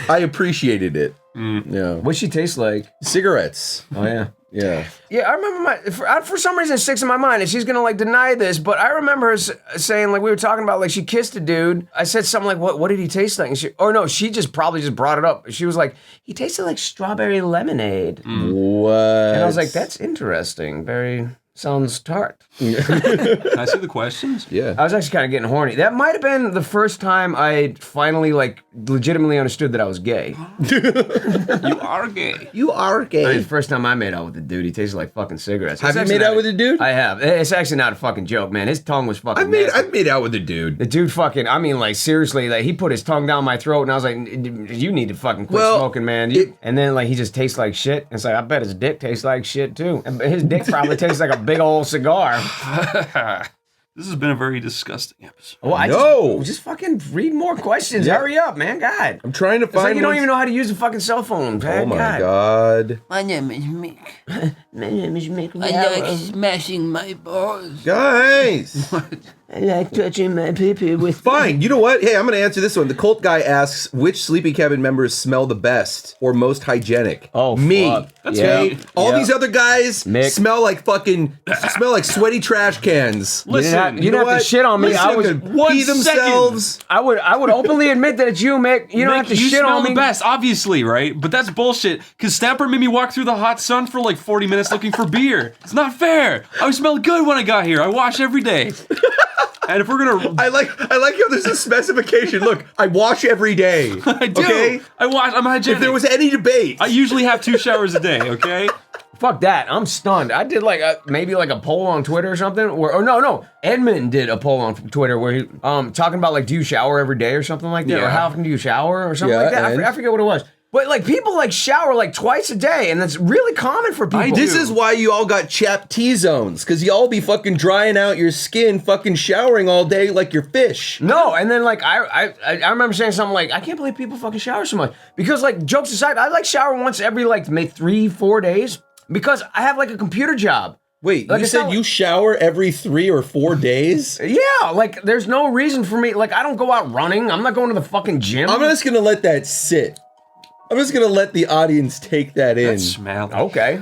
I appreciated it. Yeah, What'd she taste like? cigarettes. Oh yeah. Yeah, Yeah, I remember for some reason it sticks in my mind, and she's gonna like deny this, but I remember her saying, like, we were talking about, like, she kissed a dude. I said something like, what did he taste like? And she probably just brought it up. She was like, he tasted like strawberry lemonade. what? And I was like, that's interesting. Sounds tart. Can I see the questions? Yeah. I was actually kind of getting horny. That might have been the first time I finally, like, legitimately understood that I was gay. You are gay. You are gay. I mean, the first time I made out with a dude, he tasted like fucking cigarettes. Have It's you actually made not out with a dude? I have. It's actually not a fucking joke, man. His tongue was fucking nasty. I've made out with a dude. The dude fucking, I mean, like, seriously, like, he put his tongue down my throat, and I was like, you need to fucking quit Well, smoking, man. And then, like, he just tastes like shit. It's like, I bet his dick tastes like shit, too. And his dick probably tastes like a big old cigar. This has been a very disgusting episode. Well, just fucking read more questions. Hurry up, man. God. I'm trying to It's like find. you don't ones- even know how to use a fucking cell phone. Oh my god, My name is Mick. My name is Mick. I like smashing my balls. guys. I like touching my pee-pee with... Fine. You know what? Hey, I'm going to answer this one. The cult guy asks, which Sleepy Cabin members smell the best or most hygienic? Oh, me. fuck. That's Okay? me. All Yeah. these other guys Mick. smell like sweaty trash cans. Listen, You don't have to shit on me. Listen, I was... they're gonna pee themselves. I would openly admit that it's you, Mick. You don't Mick, have to you shit smell on me. the best, obviously, right? But that's bullshit. Because Stamper made me walk through the hot sun for like 40 minutes looking for beer. It's not fair. I smell good when I got here. I wash every day. And if we're gonna, I like how there's a specification. Look, I wash every day. I do. Okay? I wash. I'm hygienic. If there was any debate, I usually have 2 showers a day. Okay. Fuck that. I'm stunned. I did like maybe like a poll on Twitter or something. No. Edmund did a poll on Twitter where he talking about like, do you shower every day or something like that? Or Yeah. how often do you shower or something Yeah, like that? and? I forget what it was. But like people like shower like twice a day, and that's really common for people. this is why you all got chapped T-zones, because you all be fucking drying out your skin, fucking showering all day like you're fish. No, and then like I remember saying something like, I can't believe people fucking shower so much. Because like jokes aside, I like shower once every like maybe 3-4 days because I have like a computer job. Wait, Like, you it's said not- you shower every 3 or 4 days? Yeah, like there's no reason for me. Like I don't go out running. I'm not going to the fucking gym. I'm just gonna let that sit. I'm just gonna let the audience take that in. That's smelly. Okay.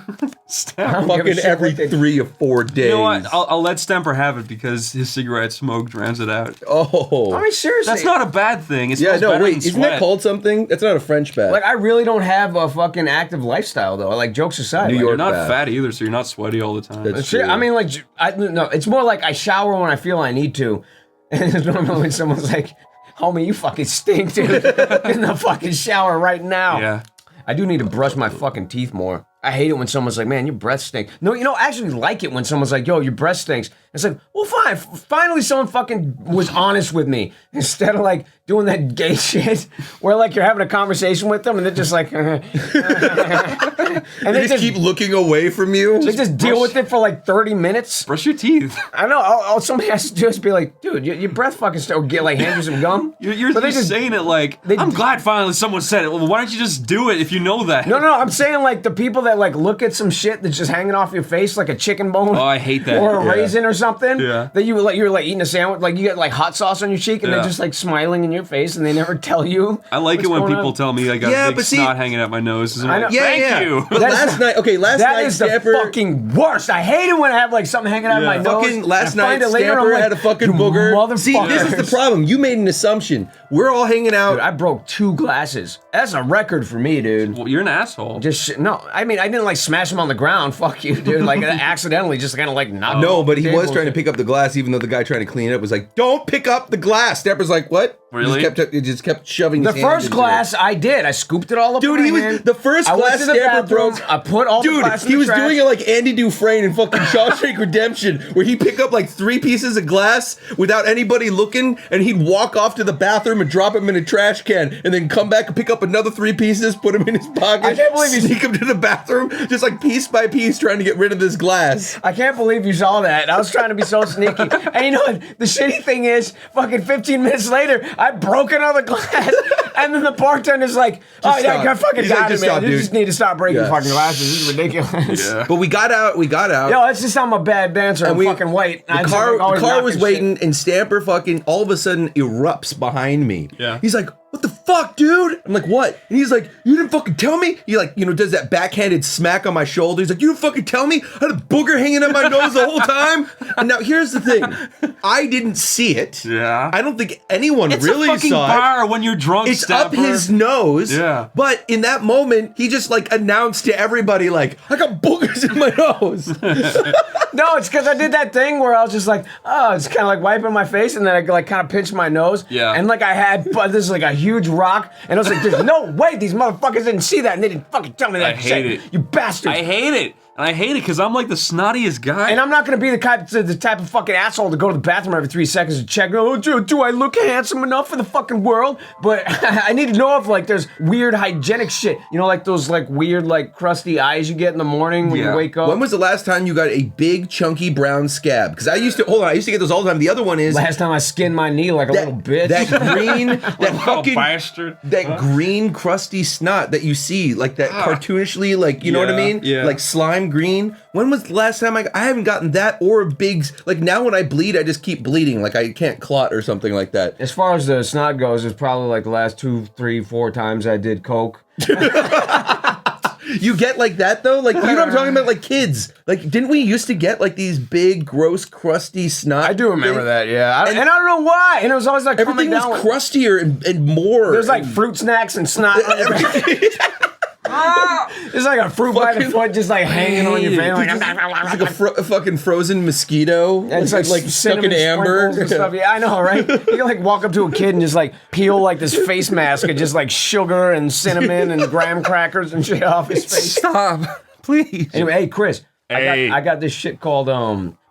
Stamper. give a Fucking shit every what they- 3 or 4 days. You know what? I'll let Stamper have it because his cigarette smoke drowns it out. Oh. I mean, seriously. That's not a bad thing. It yeah, smells no, better wait. than Isn't sweat. that called something? That's not a French bath. Like, I really don't have a fucking active lifestyle, though. Like, jokes aside. New like, York You're not bath. fat either, so you're not sweaty all the time. That's shit, true. I mean, like, no, it's more like I shower when I feel I need to. And it's normally when someone's like, homie, you fucking stink, dude. In the fucking shower right now. Yeah. I do need to brush my fucking teeth more. I hate it when someone's like, man, your breath stinks. No, I actually like it when someone's like, yo, your breath stinks. It's like, well, fine. Finally, someone fucking was honest with me instead of like doing that gay shit where like you're having a conversation with them and they're just like, and they just keep looking away from you. They just deal with it for like 30 minutes. Brush your teeth. I know. All somebody has to do is be like, dude, your breath fucking still get like hand you some gum. You're just saying it like, I'm glad finally someone said it. Well, why don't you just do it if you know that? No, I'm saying like the people that like look at some shit that's just hanging off your face like a chicken bone. Oh, I hate that. Or a raisin or something. Yeah. That you're like eating a sandwich, like you get like hot sauce on your cheek and they're just like smiling in your face and they never tell you. I like it when people tell me I got a big snot hanging out my nose. I know. Like, Thank you. But last night, that is the fucking worst. I hate it when I have like something hanging out of my nose. Last night, Stamper had a fucking booger. See, this is the problem. You made an assumption. We're all hanging out. Dude, I broke 2 glasses. That's a record for me, dude. Well, you're an asshole. No, I mean, I didn't like smash them on the ground. Fuck you, dude. Like accidentally, just kind of like knocked. No, but he was trying to pick up the glass, even though the guy trying to clean it up was like, "Don't pick up the glass." Stamper's like, "What?" Really? He just kept shoving. The his hand first into glass it. I did. I scooped it all up. Dude, in he my was hand. the first I went glass to the Stamper bathroom, broke. I put all the glass in he the was trash. doing it like Andy Dufresne in fucking Shawshank Redemption, where he'd pick up like 3 pieces of glass without anybody looking, and he'd walk off to the bathroom and drop them in a trash can, and then come back and pick up another 3 pieces, put them in his pocket. I can't believe sneak him to the bathroom, just like piece by piece, trying to get rid of this glass. I can't believe you saw that. I was trying to be so sneaky. And you know what? The shitty thing is, fucking 15 minutes later, I broke another glass. And then the bartender's like, "Oh yeah, I fucking got it, man. You just need to stop breaking fucking glasses. This is ridiculous." Yeah. But we got out. Yo, it's just I'm a bad dancer. And fucking wait. The car was waiting, and Stamper fucking all of a sudden erupts behind me. Yeah. He's like, "What the fuck, dude?" I'm like, "What?" And he's like, "You didn't fucking tell me?" He like, does that backhanded smack on my shoulder. He's like, "You didn't fucking tell me? I had a booger hanging on my nose the whole time." And now here's the thing. I didn't see it. Yeah. I don't think anyone It's really a fucking saw bar it. when you're drunk, It's Stamper. up his nose. Yeah. But in that moment, he just like announced to everybody like, "I got boogers in my nose." No, it's because I did that thing where I was just like, oh, it's kind of like wiping my face, and then I like kind of pinched my nose. Yeah. And like I had, but this is like a huge rock, and I was like, there's no way these motherfuckers didn't see that, and they didn't fucking tell me that I hate shit. it. You bastards. I hate it. And I hate it because I'm like the snottiest guy. And I'm not gonna be the type of fucking asshole to go to the bathroom every 3 seconds to check. Oh, do I look handsome enough for the fucking world? But I need to know if like there's weird hygienic shit. You know, like those like weird like crusty eyes you get in the morning when you wake up. When was the last time you got a big chunky brown scab? Because I used to get those all the time. The other one is last time I skinned my knee like a little bitch. That green, that fucking bastard. that green crusty snot that you see, like that cartoonishly, like you know what I mean? Yeah. Like slime green. When was the last time I haven't gotten that or a big, like now when I bleed, I just keep bleeding. Like I can't clot or something like that. As far as the snot goes, it's probably like the last 2, 3, 4 times I did coke. You get like that though? Like, you know what I'm talking about? Like kids. Like, didn't we used to get like these big, gross, crusty snot? I do remember that, yeah. And I don't know why. And it was always like Everything coming was down. crustier and more. There's like fruit snacks and snot. It's like a fruit by the foot just like hanging on your face. It's like a fucking frozen mosquito. It's like stuck in amber. And stuff. Yeah, I know, right? You can like walk up to a kid and just like peel like this face mask and just like sugar and cinnamon and graham crackers and shit off his face. Stop, please. Anyway, hey Chris, Hey. I got this shit called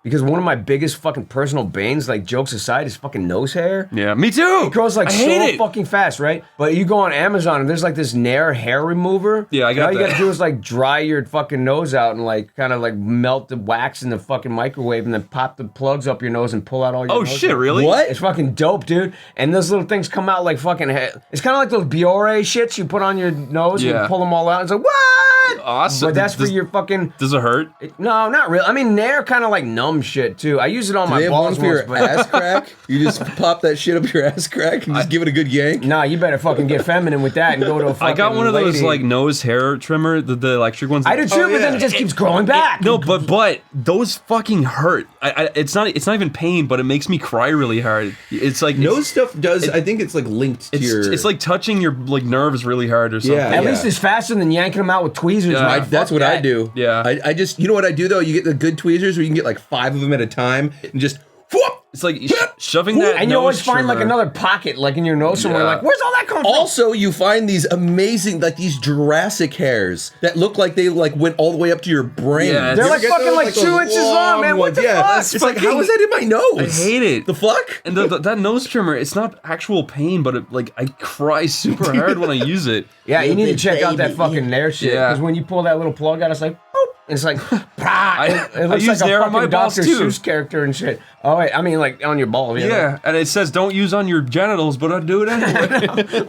because one of my biggest fucking personal banes, like jokes aside, is fucking nose hair. Yeah, me too. It grows like I so hate it. fucking fast, right? But you go on Amazon and there's like this Nair hair remover. Yeah, I got All you that. gotta do is like dry your fucking nose out and like kind of like melt the wax in the fucking microwave and then pop the plugs up your nose and pull out all your Oh nose shit, hair. really? What? It's fucking dope, dude. And those little things come out like fucking. It's kind of like those Biore shits you put on your nose and Yeah. you pull them all out. It's like what? Awesome. But that's for Does- your fucking. Does it hurt? No, not really. I mean, Nair kind of like numb shit too. I use it on Do my they have one balls for your once, but ass crack? You just pop that shit up your ass crack and just give it a good yank? nah, you better fucking get feminine with that and go to a fucking I got one of those lady. like nose hair trimmer, the electric ones. I do too, but then it just keeps growing back. No, but those fucking hurt. It's not even pain, but it makes me cry really hard. It's like Nose stuff does, I think it's like linked to your... it's like touching your like nerves really hard or something. Yeah. At least it's faster than yanking them out with tweezers. Yeah. man. That's Fuck what I that. do. Yeah. I just, you know what I do though? You get the good tweezers where you can get like 5 of them at a time and just whoop, It's like shoving that. And you always nose find like trimmer. another pocket, like in your nose somewhere. Like, where's all that coming from? Also, you find these amazing, like these Jurassic hairs that look like they like went all the way up to your brain. Yeah, they're You like ever get fucking those, like 2 those inches long, man. What ones? the fuck? It's like, how is that in my nose? I hate it. The fuck? And that nose trimmer, it's not actual pain, but I cry super hard when I use it. Yeah, you need to check out that fucking Nair shit. Yeah. Because when you pull that little plug out, it's like, boop, and it's like, it looks use like Nair a on my fucking balls, Dr. too. Seuss character and shit. Oh, wait, I mean, like, on your ball. You know? Yeah, and it says don't use on your genitals, but I do it anyway.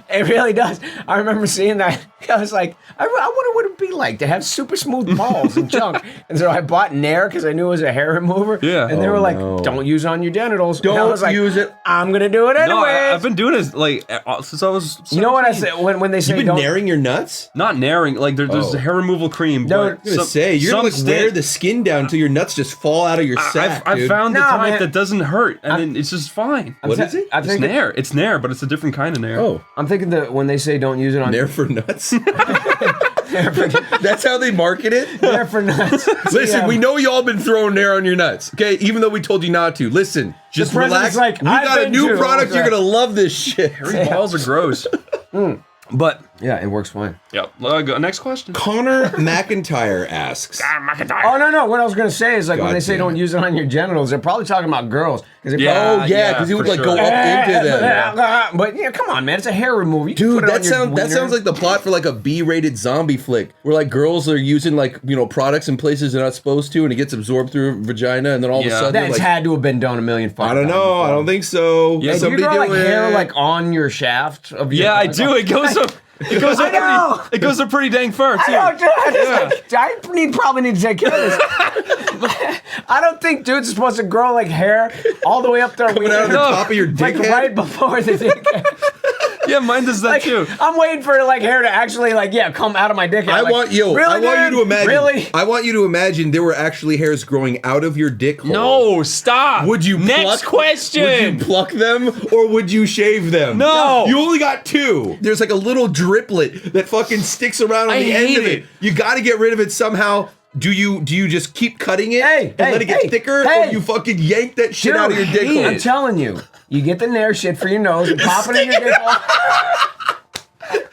It really does. I remember seeing that. I was like, I wonder what it'd be like to have super smooth balls and junk. And so I bought Nair because I knew it was a hair remover. Yeah. And they were like, no. don't use on your genitals. And I Don't was like, use it. I'm going to do it anyway. No, I've been doing this like since I was. 17. You know what I say when they say You've been don't. naring your nuts? Not naring, like there's Oh. hair removal cream. No, but I I was gonna some- say, you're some gonna like wear state- the skin down until your nuts just fall out of your sack, I've dude. found the Nah, type man. that doesn't hurt, and then it's just fine. What is it? I It's think Nair. It's Nair, but it's a different kind of Nair. Oh, I'm thinking that when they say don't use it on Nair for nuts? Nair for, That's how they market it? Nair for nuts. Listen, Yeah. we know y'all been throwing Nair on your nuts, okay? Even though we told you not to. Listen, just president's relax. like, we "I've got a been new to." product. You're gonna love this shit. Hairy balls are gross. But Yeah, it works fine. yeah, next question. Connor McIntyre asks. Oh no! What I was gonna say is like when God they say damn don't it. use it on your genitals, they're probably talking about girls. Yeah. Oh yeah, because he would for like sure. go up into them. But yeah, come on, man, it's a hair remover. You can Dude, put it on that your sounds wiener. like the plot for like a B-rated zombie flick, where like girls are using like products in places they're not supposed to, and it gets absorbed through vagina, and then all of a Yeah. sudden, they're That's like, had to have been done a million fucking I don't know, I don't think so. Yeah, Hey, do you Somebody grow like do it. hair like on your shaft of your? Yeah, I do. It goes up. It goes up. know. It goes up pretty dang far too. I know, dude. I probably need to take care of this. I don't think dudes are supposed to grow like hair all the way up their Coming out of the wiener, top of your like dick right before the dick. Yeah, mine does that Like, too. I'm waiting for like hair to actually come out of my dick. I Like, want you. Really, I want you dude? to imagine. Really? I want you to imagine there were actually hairs growing out of your dick hole. No, stop. Would you Next pluck, question. Would you pluck them or would you shave them? No. You only got two. There's like a little driplet that fucking sticks around on I the end hate of it. it. You got to get rid of it somehow. Do you just keep cutting it Hey, and let it get hey, thicker, hey. or you fucking yank that shit Dude, out of your dick hole? I'm telling you, you get the Nair shit for your nose and pop it in your dick hole.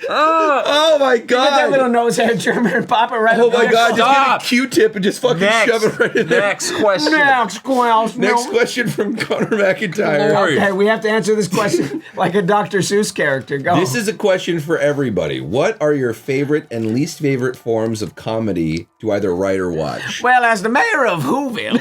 Oh my Get that little god! nose hair trimmer and pop it right Oh up my there. god! Just Stop. get a Q-tip and just fucking shove it right in there. Next question. Next question. Next question from Connor McIntyre. Lord. Okay, we have to answer this question like a Dr. Seuss character. Go. This is a question for everybody. What are your favorite and least favorite forms of comedy to either write or watch? Well, as the mayor of Whoville.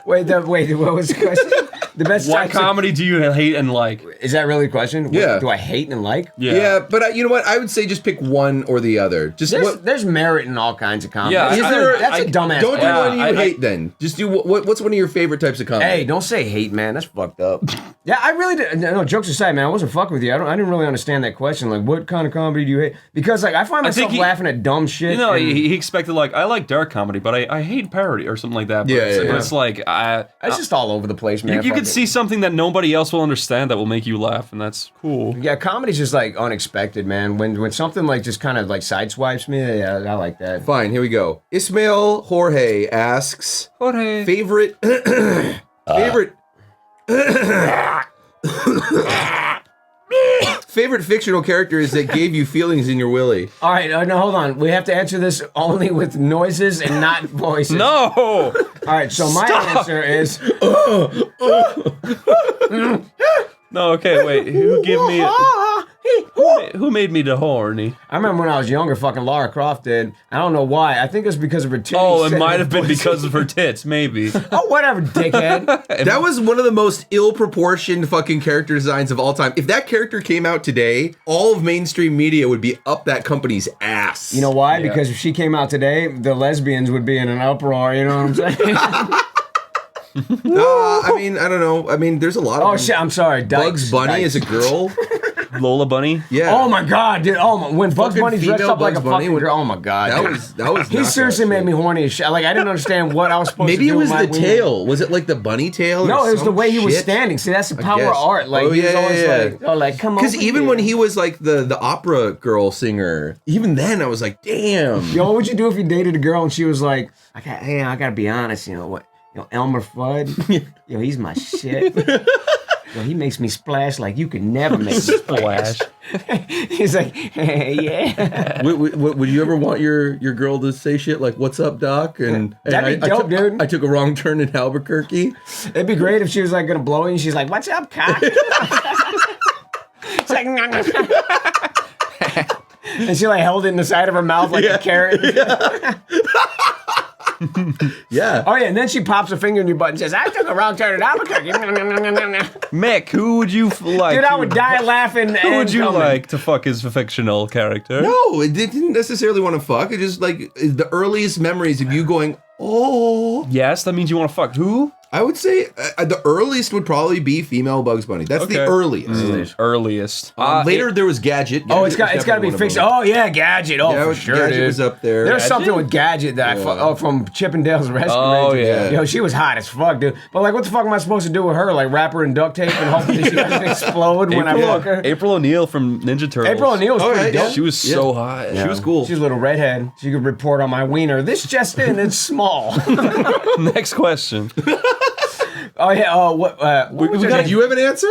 Wait, what was the question? The best What types of- comedy do you hate and like? Is that really a question? What Yeah. do I hate and like? Yeah, but you know what? I would say just pick one or the other. Just There's merit in all kinds of comedy. Yeah, Is I- there, I- that's a dumbass don't do question. one you I- hate then. Just do what's one of your favorite types of comedy? Hey, don't say hate, man. That's fucked up. Yeah, I really did. No, jokes aside, man, I wasn't fucking with you. I didn't really understand that question. Like, what kind of comedy do you hate? Because like I find think myself laughing at dumb shit. You know, and he expected like I like dark comedy, but I hate parody or something like that. But Yeah, it's, yeah, but yeah. it's like it's just all over the place, man. you Fuck could it. see something that nobody else will understand that will make you laugh, and that's cool. Yeah, comedy's just like unexpected, man. When something like just kind of like sideswipes me, yeah, I like that. Fine, here we go. Ismail Jorge asks, Jorge. favorite favorite fictional characters that gave you feelings in your willy. All right, no, hold on. We have to answer this only with noises and not voices. No. All right, so my answer is No. Okay. Wait. Who gave me? Who made me the horny? I remember when I was younger, fucking Lara Croft did. I don't know why. I think it was because of her titties. Oh, it setting might her have been voice. because of her tits, maybe. Oh, whatever, dickhead. That was one of the most ill-proportioned fucking character designs of all time. If that character came out today, all of mainstream media would be up that company's ass. You know why? Yeah. Because if she came out today, the lesbians would be in an uproar. You know what I'm saying? I mean, I don't know. I mean, there's a lot of Oh them. shit! I'm sorry. Dykes, Bugs Bunny Dykes. is a girl. Lola Bunny. Yeah. Oh my god, dude! When Bugs Fucking Bunny dressed female up like a Bugs Bunny fucking would- girl, oh my god, That dude. was. He knockout seriously made shit. me horny as shit. Like I didn't understand what I was supposed Maybe to do. it was with my the wiener. tail. Was it like the bunny tail? No, or it was the some way he was shit? standing. See, that's the power of guess. art. Like Oh, he was yeah, always yeah. like come on. Because even when he was like the opera girl singer, even then I was like, damn. Yo, what would you do if you dated a girl and she was like, I gotta be honest, Elmer Fudd, he's my shit. Yo, he makes me splash like you could never make me splash. He's like, hey, yeah. Would you ever want your girl to say shit like, "What's up, Doc?" And That'd be dope, dude. I took a wrong turn in Albuquerque. It'd be great if she was like gonna blow you and she's like, what's up, cock? It's like, and she like held it in the side of her mouth like a carrot. Yeah. Oh yeah, and then she pops a finger in your butt and says, I took a wrong turn at Albuquerque. Mick, who would you like? Dude, I would die laughing. Who would you like to fuck as a fictional character? No, it didn't necessarily want to fuck. It just like the earliest memories of you going, oh. Yes, that means you want to fuck who? I would say the earliest would probably be female Bugs Bunny. That's the earliest. Earliest. Later there was Gadget. Oh, Gadget it's got to be was definitely fixed. one of them. Oh yeah, Gadget. Oh, Yeah, for sure, Gadget dude. was up there. There's Gadget? something with Gadget that from Chippendale's Rescue Oh, Rangers. yeah. Yo, she was hot as fuck, dude. But like, what the fuck am I supposed to do with her? Like, wrap her in duct tape and hope that she doesn't explode when I fuck her? April O'Neil from Ninja Turtles. April O'Neil was Oh, pretty yeah, dope. She was so hot. She was cool. She's a little redhead. She could report on my wiener. This just in, it's small. Next question. Oh yeah. What was her Did name? you have an answer?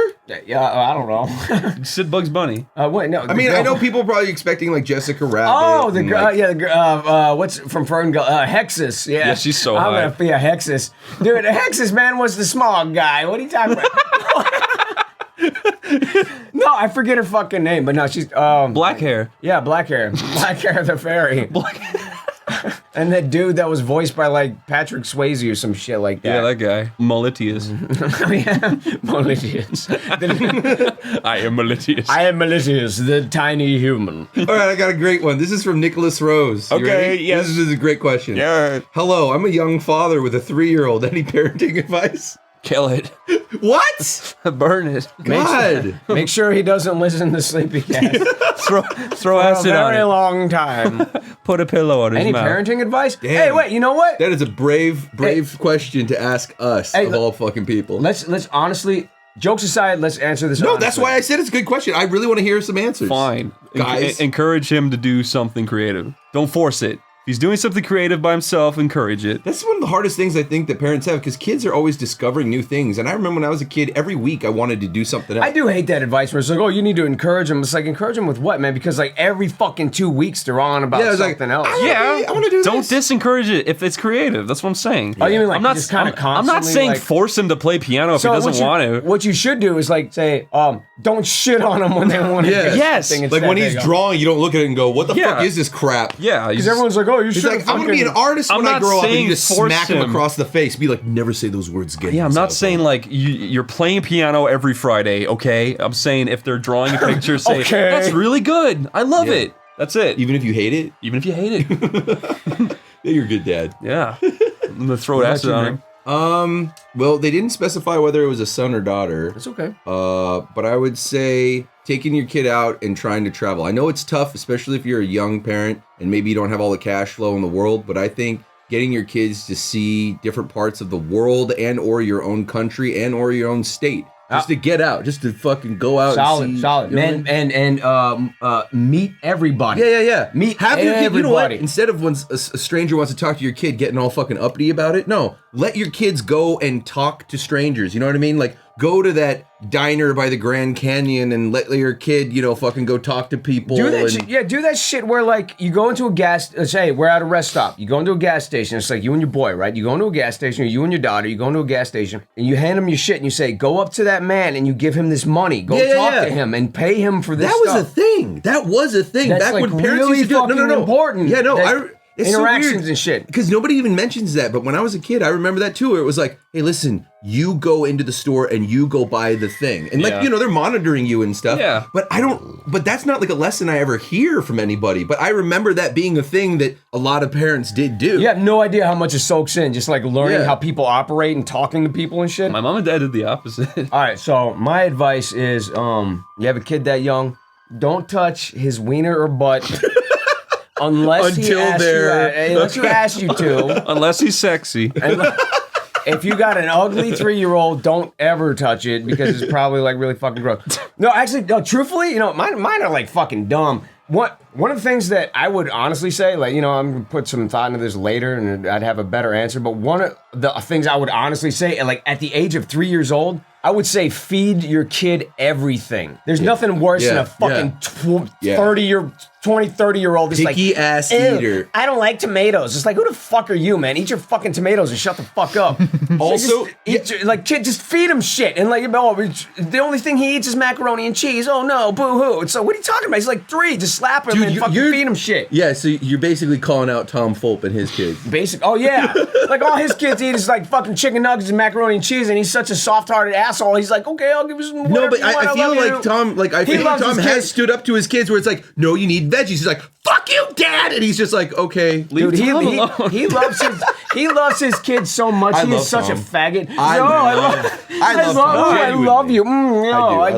Yeah. I don't know. Sid Bugs Bunny. Wait, no. I mean, I know people are probably expecting like Jessica Rabbit. Oh, the and, girl, like, yeah, the girl, what's from Fern Hexus, yeah. Yeah, she's so I'm hot. gonna be a Hexus. Dude, the Hexus man was the small guy. What are you talking about? No, I forget her fucking name, but no, she's, Black hair. yeah, black hair. Black hair the fairy. Black. And that dude that was voiced by, like, Patrick Swayze or some shit like Yeah, that. that guy. Malitius. Oh, yeah. Malicious. I am malitious. I am Malicious, the tiny human. All right, I got a great one. This is from Nicholas Rose. You Okay, ready? yes. This is a great question. Yeah. Hello, I'm a young father with a 3-year-old. Any parenting advice? Kill it. What? Burn it. God. Make sure he doesn't listen to SleepyCast Throw for a acid on very it. long time. Put a pillow on his Any mouth. parenting advice? Damn. Hey, wait, you know what? That is a brave question to ask us Hey, of all fucking people. Let's honestly, jokes aside, let's answer this. No, honestly. that's why I said it's a good question. I really want to hear some answers. Fine. Guys. Encourage him to do something creative. Don't force it. If he's doing something creative by himself, encourage it. That's one of the hardest things I think that parents have because kids are always discovering new things. And I remember when I was a kid, every week I wanted to do something else. I do hate that advice where it's like, oh, you need to encourage them. It's like, encourage them with what, man? Because like every fucking 2 weeks they're on about Yeah, it's like, something else. I want to do Don't this. disencourage it if it's creative. That's what I'm saying. Oh, you mean like I'm not, just kind of I'm not constantly, saying like, force him to play piano if he doesn't want to. What you should do is like say, don't shit on them when they want to Yeah. do Yes. something Like instead. when There he's you go. drawing, you don't look at it and go, what the Yeah. fuck is this crap? Yeah. Because everyone's like, oh, you He's should. like, I'm going to be an artist I'm when I not grow up. And saying you just force smack him him. across the face. Be like, never say those words again. Yeah, I'm not saying like you're playing piano every Friday, okay? I'm saying if they're drawing a picture, say, Okay. that's really good. I love Yeah. it. That's it. Even if you hate it, Even if you hate it. yeah, you're a good dad. Yeah. I'm gonna throw acid you, on Nick? him. Well, they didn't specify whether it was a son or daughter. It's okay. But I would say taking your kid out and trying to travel. I know it's tough, especially if you're a young parent and maybe you don't have all the cash flow in the world, but I think getting your kids to see different parts of the world and or your own country and or your own state. Just to get out, just to fucking go out and see. Solid. You know what I Man, mean? and meet everybody. Yeah. Meet Have your kid, you know what? everybody. Instead of when a stranger wants to talk to your kid getting all fucking uppity about it, no. Let your kids go and talk to strangers. You know what I mean? Like, go to that diner by the Grand Canyon and let your kid, fucking go talk to people. Do that and, shit. Yeah, do that shit where like you go into a say we're at a rest stop. You go into a gas station. It's like you and your boy, right? You go into a gas station, or you and your daughter, you go into a gas station and you hand him your shit and you say, go up to that man and you give him this money. Go talk to him and pay him for this That was stuff. a thing. That was a thing. That's, back like, when parents really used to do it. No, fucking important. Yeah, no, That- It's so interactions weird. and shit. Because nobody even mentions that, but when I was a kid, I remember that too, where it was like, hey, listen, you go into the store and you go buy the thing. And like, they're monitoring you and stuff. Yeah. But that's not like a lesson I ever hear from anybody. But I remember that being a thing that a lot of parents did do. You have no idea how much it soaks in, just like learning how people operate and talking to people and shit. My mom and dad did the opposite. All right, so my advice is, you have a kid that young, don't touch his wiener or butt unless he asks you to. Unless he's sexy. If you got an ugly 3-year-old, don't ever touch it because it's probably like really fucking gross. No, actually, no, truthfully, mine are like fucking dumb. One of the things that I would honestly say, like, I'm gonna put some thought into this later and I'd have a better answer, but one of the things I would honestly say, like at the age of 3 years old, I would say feed your kid everything. There's nothing worse than a fucking 30-year-old that's like, picky ass ew, eater. I don't like tomatoes. It's like, who the fuck are you, man? Eat your fucking tomatoes and shut the fuck up. Also, kid, just feed him shit. And like, the only thing he eats is macaroni and cheese. Oh no, boo-hoo. So what are you talking about? He's like 3. Just slap him and fucking feed him shit. Yeah, so you're basically calling out Tom Fulp and his kids. Oh yeah. Like all his kids eat is like fucking chicken nuggets and macaroni and cheese, and he's such a soft-hearted asshole. He's like, okay, I'll give you some. No, but I feel like Tom, Tom has stood up to his kids where it's like, no, you need veggies. He's like, fuck you, Dad, and he's just like, okay, dude, he loves his kids so much. He is such a faggot. I love you.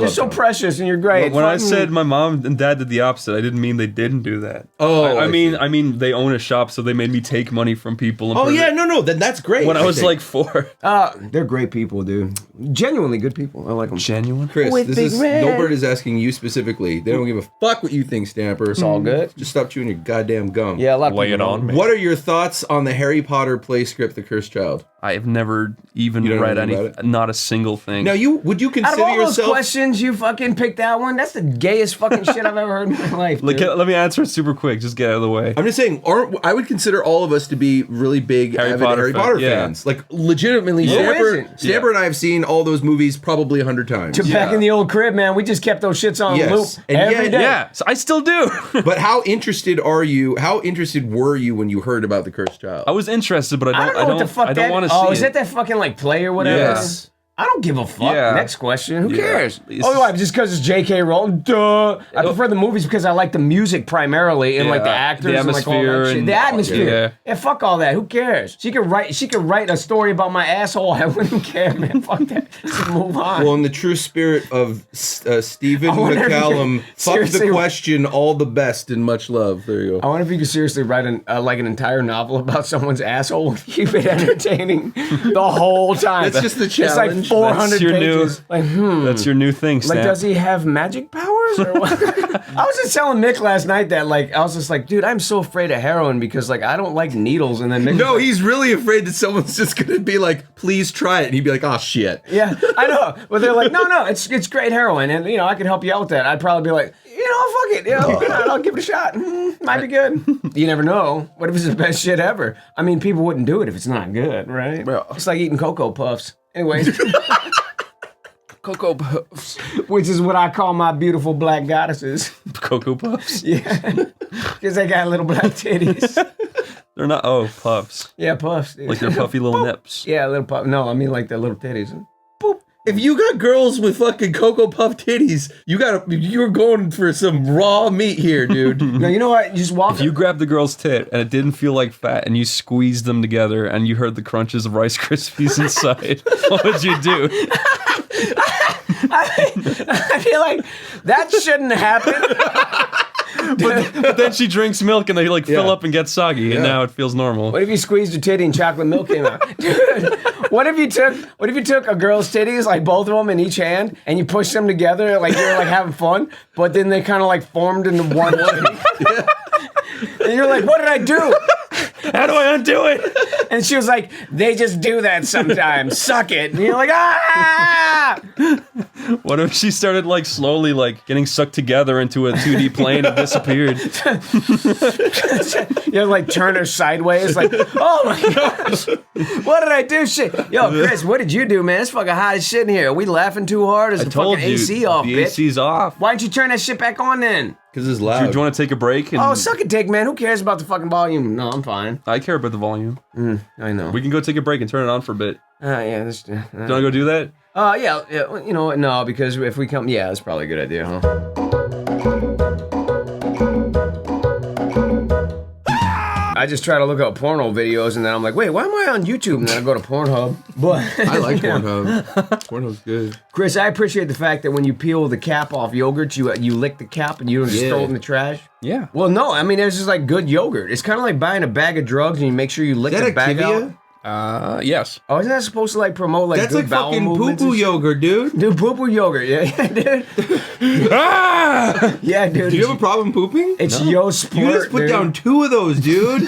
You're so precious and you're great. When I said my mom and dad did the opposite, I didn't mean they didn't do that. Oh, I mean they own a shop, so they made me take money from people. Then that's great. When I was like 4. They're great people, dude. Genuinely good people. I like them. Genuine. Chris, No Bird is asking you specifically. They don't give a fuck what you think, Stamper. It's all good. Just stop chewing your goddamn gum. Yeah, a lot of Lay people it on me. What are your thoughts on the Harry Potter play script, The Cursed Child? I've never even You don't read know anything anything. about it? Not a single thing. Now, would you Out consider of all those yourself? questions, you fucking picked that one. That's the gayest fucking shit I've ever heard in my life. Like, dude. let me answer it super quick. Just get out of the way. I'm just saying, I would consider all of us to be really big Harry avid Potter Harry fan, Potter yeah. fans. Like, legitimately, isn't? Stamper and I have seen all those movies probably 100 times. Back in the old crib, man, we just kept those shits on loop And every day. Yeah, so I still do. But how interested were you when you heard about The Cursed Child? I was interested, but I don't know what the fuck I don't want to see Oh, it. is that fucking like play or whatever? Yes. I don't give a fuck. Yeah. Next question. Who cares? It's- Oh, why? Just because it's J.K. Rowling? Duh. I prefer the movies because I like the music primarily and like the actors the and like all atmosphere that shit. and- The atmosphere. Yeah. Fuck all that. Who cares? She could write a story about my asshole. I wouldn't care, man. Fuck that. Just move on. Well, in the true spirit of Stephen I wonder if you McCallum, could fuck seriously- the question, all the best and much love. There you I go. wonder if you could seriously write an entire novel about someone's asshole and keep it entertaining the whole time. That's just the It's like challenge. 400 That's your pages. new- That's your new thing, Stan. Like, does he have magic powers or what? I was just telling Mick last night that, like, I was just like, dude, I'm so afraid of heroin because, like, I don't like needles. And then Mick No, was like, he's really afraid that someone's just gonna be like, please try it. And he'd be like, oh shit. yeah, I know. But they're like, no, it's great heroin. And, I can help you out with that. I'd probably be like, fuck it. I'll give it a shot. Might be good. You never know. What if it's the best shit ever? I mean, people wouldn't do it if it's not good, right? Bro. It's like eating Cocoa Puffs. Anyways. Cocoa Puffs. Which is what I call my beautiful black goddesses. Cocoa Puffs? Yeah. Because they got little black titties. They're not, puffs. Yeah, puffs. Like their puffy little nips. Yeah, little puff. No, I mean like the little titties. Boop. If you got girls with fucking Cocoa Puff titties, you're going for some raw meat here, dude. No, you know what? You just walk. If you grabbed the girl's tit and it didn't feel like fat and you squeezed them together and you heard the crunches of Rice Krispies inside, what would you do? I feel like that shouldn't happen. But then she drinks milk and they fill up and get soggy and now it feels normal. What if you squeezed your titty and chocolate milk came out? Dude, what if you took a girl's titties, like both of them in each hand, and you pushed them together like you're like having fun, but then they kind of like formed into one titty? And you're like, what did I do? How do I undo it? And she was like, they just do that sometimes. Suck it. And you're like, ah! What if she started like slowly like getting sucked together into a 2D plane and disappeared? You know, like turn her sideways, like, oh my gosh, what did I do? Shit. Yo, Chris, what did you do, man? It's fucking hot as shit in here. Are we laughing too hard? Is the fucking AC off, the bitch? AC's off. Why didn't you turn that shit back on then? Because it's Do loud. you want to take a break? And Oh, suck a dick, man. Who cares about the fucking volume? No, I'm fine. I care about the volume. I know. We can go take a break and turn it on for a bit. Yeah. Do you want to go do that? Yeah. You know what? No, because if we come, that's probably a good idea, huh? I just try to look up porno videos, and then I'm like, wait, why am I on YouTube? And then I go to Pornhub. But I like Pornhub. Pornhub's good. Chris, I appreciate the fact that when you peel the cap off yogurt, you lick the cap and you don't just throw it in the trash. Yeah. Well, no, I mean, there's just like good yogurt. It's kind of like buying a bag of drugs and you make sure you lick the bag out. Yes. Oh, isn't that supposed to like promote like That's good like bowel fucking movements poo-poo and shit? yogurt, dude. Dude, poo-poo yogurt, yeah, dude. Yeah, dude. Do you have a problem pooping? It's yo splurt, You just put dude. down 2 of those, dude.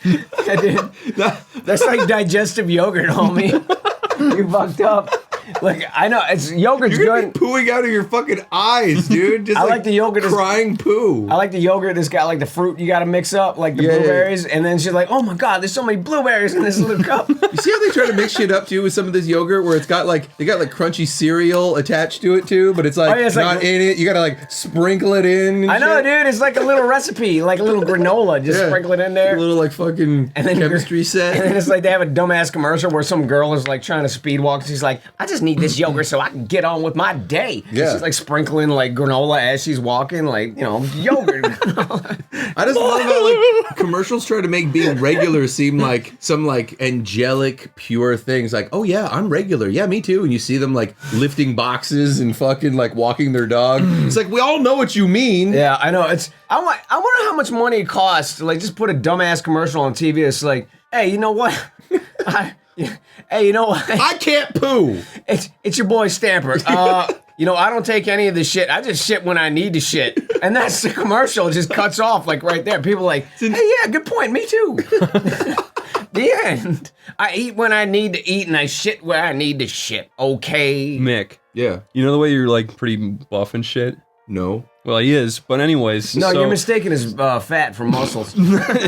Yeah, dude. That's like digestive yogurt, homie. You fucked up. Like, I know, yogurt's You're gonna good. be pooing out of your fucking eyes, dude. Just I like the yogurt. crying poo. I like the yogurt that's got like the fruit you gotta mix up, like the blueberries, and then she's like, oh my god, there's so many blueberries in this little cup. You see how they try to mix shit up too with some of this yogurt where it's got like, they got like crunchy cereal attached to it too, but it's like it's not like- in it. You gotta like sprinkle it in. And I know, shit. dude, it's like a little recipe, like a little granola, just Yeah. sprinkle it in there. A little like fucking And then chemistry set. And then it's like they have a dumbass commercial where some girl is like trying to speed walk. And she's like, I just need this yogurt so I can get on with my day. Yeah. And she's like sprinkling like granola as she's walking, like, you know, yogurt. I just love how like commercials try to make being regular seem like some like angelic, pure things. Like, oh yeah, I'm regular. Yeah, me too. And you see them like lifting boxes and fucking like walking their dog. It's like we all know what you mean. Yeah, I know. I wonder how much money it costs to like just put a dumbass commercial on TV. It's like, hey, you know what? Hey, you know what? I can't poo. It's your boy Stamper. You know, I don't take any of this shit. I just shit when I need to shit. And that's the commercial. It just cuts off like right there. People are like, hey, yeah, good point. Me too. The end. I eat when I need to eat and I shit where I need to shit. Okay. Mick, Yeah. you know the way you're like pretty buff and shit? No. Well, he is, but anyways. No, so, you're mistaken his fat for muscles.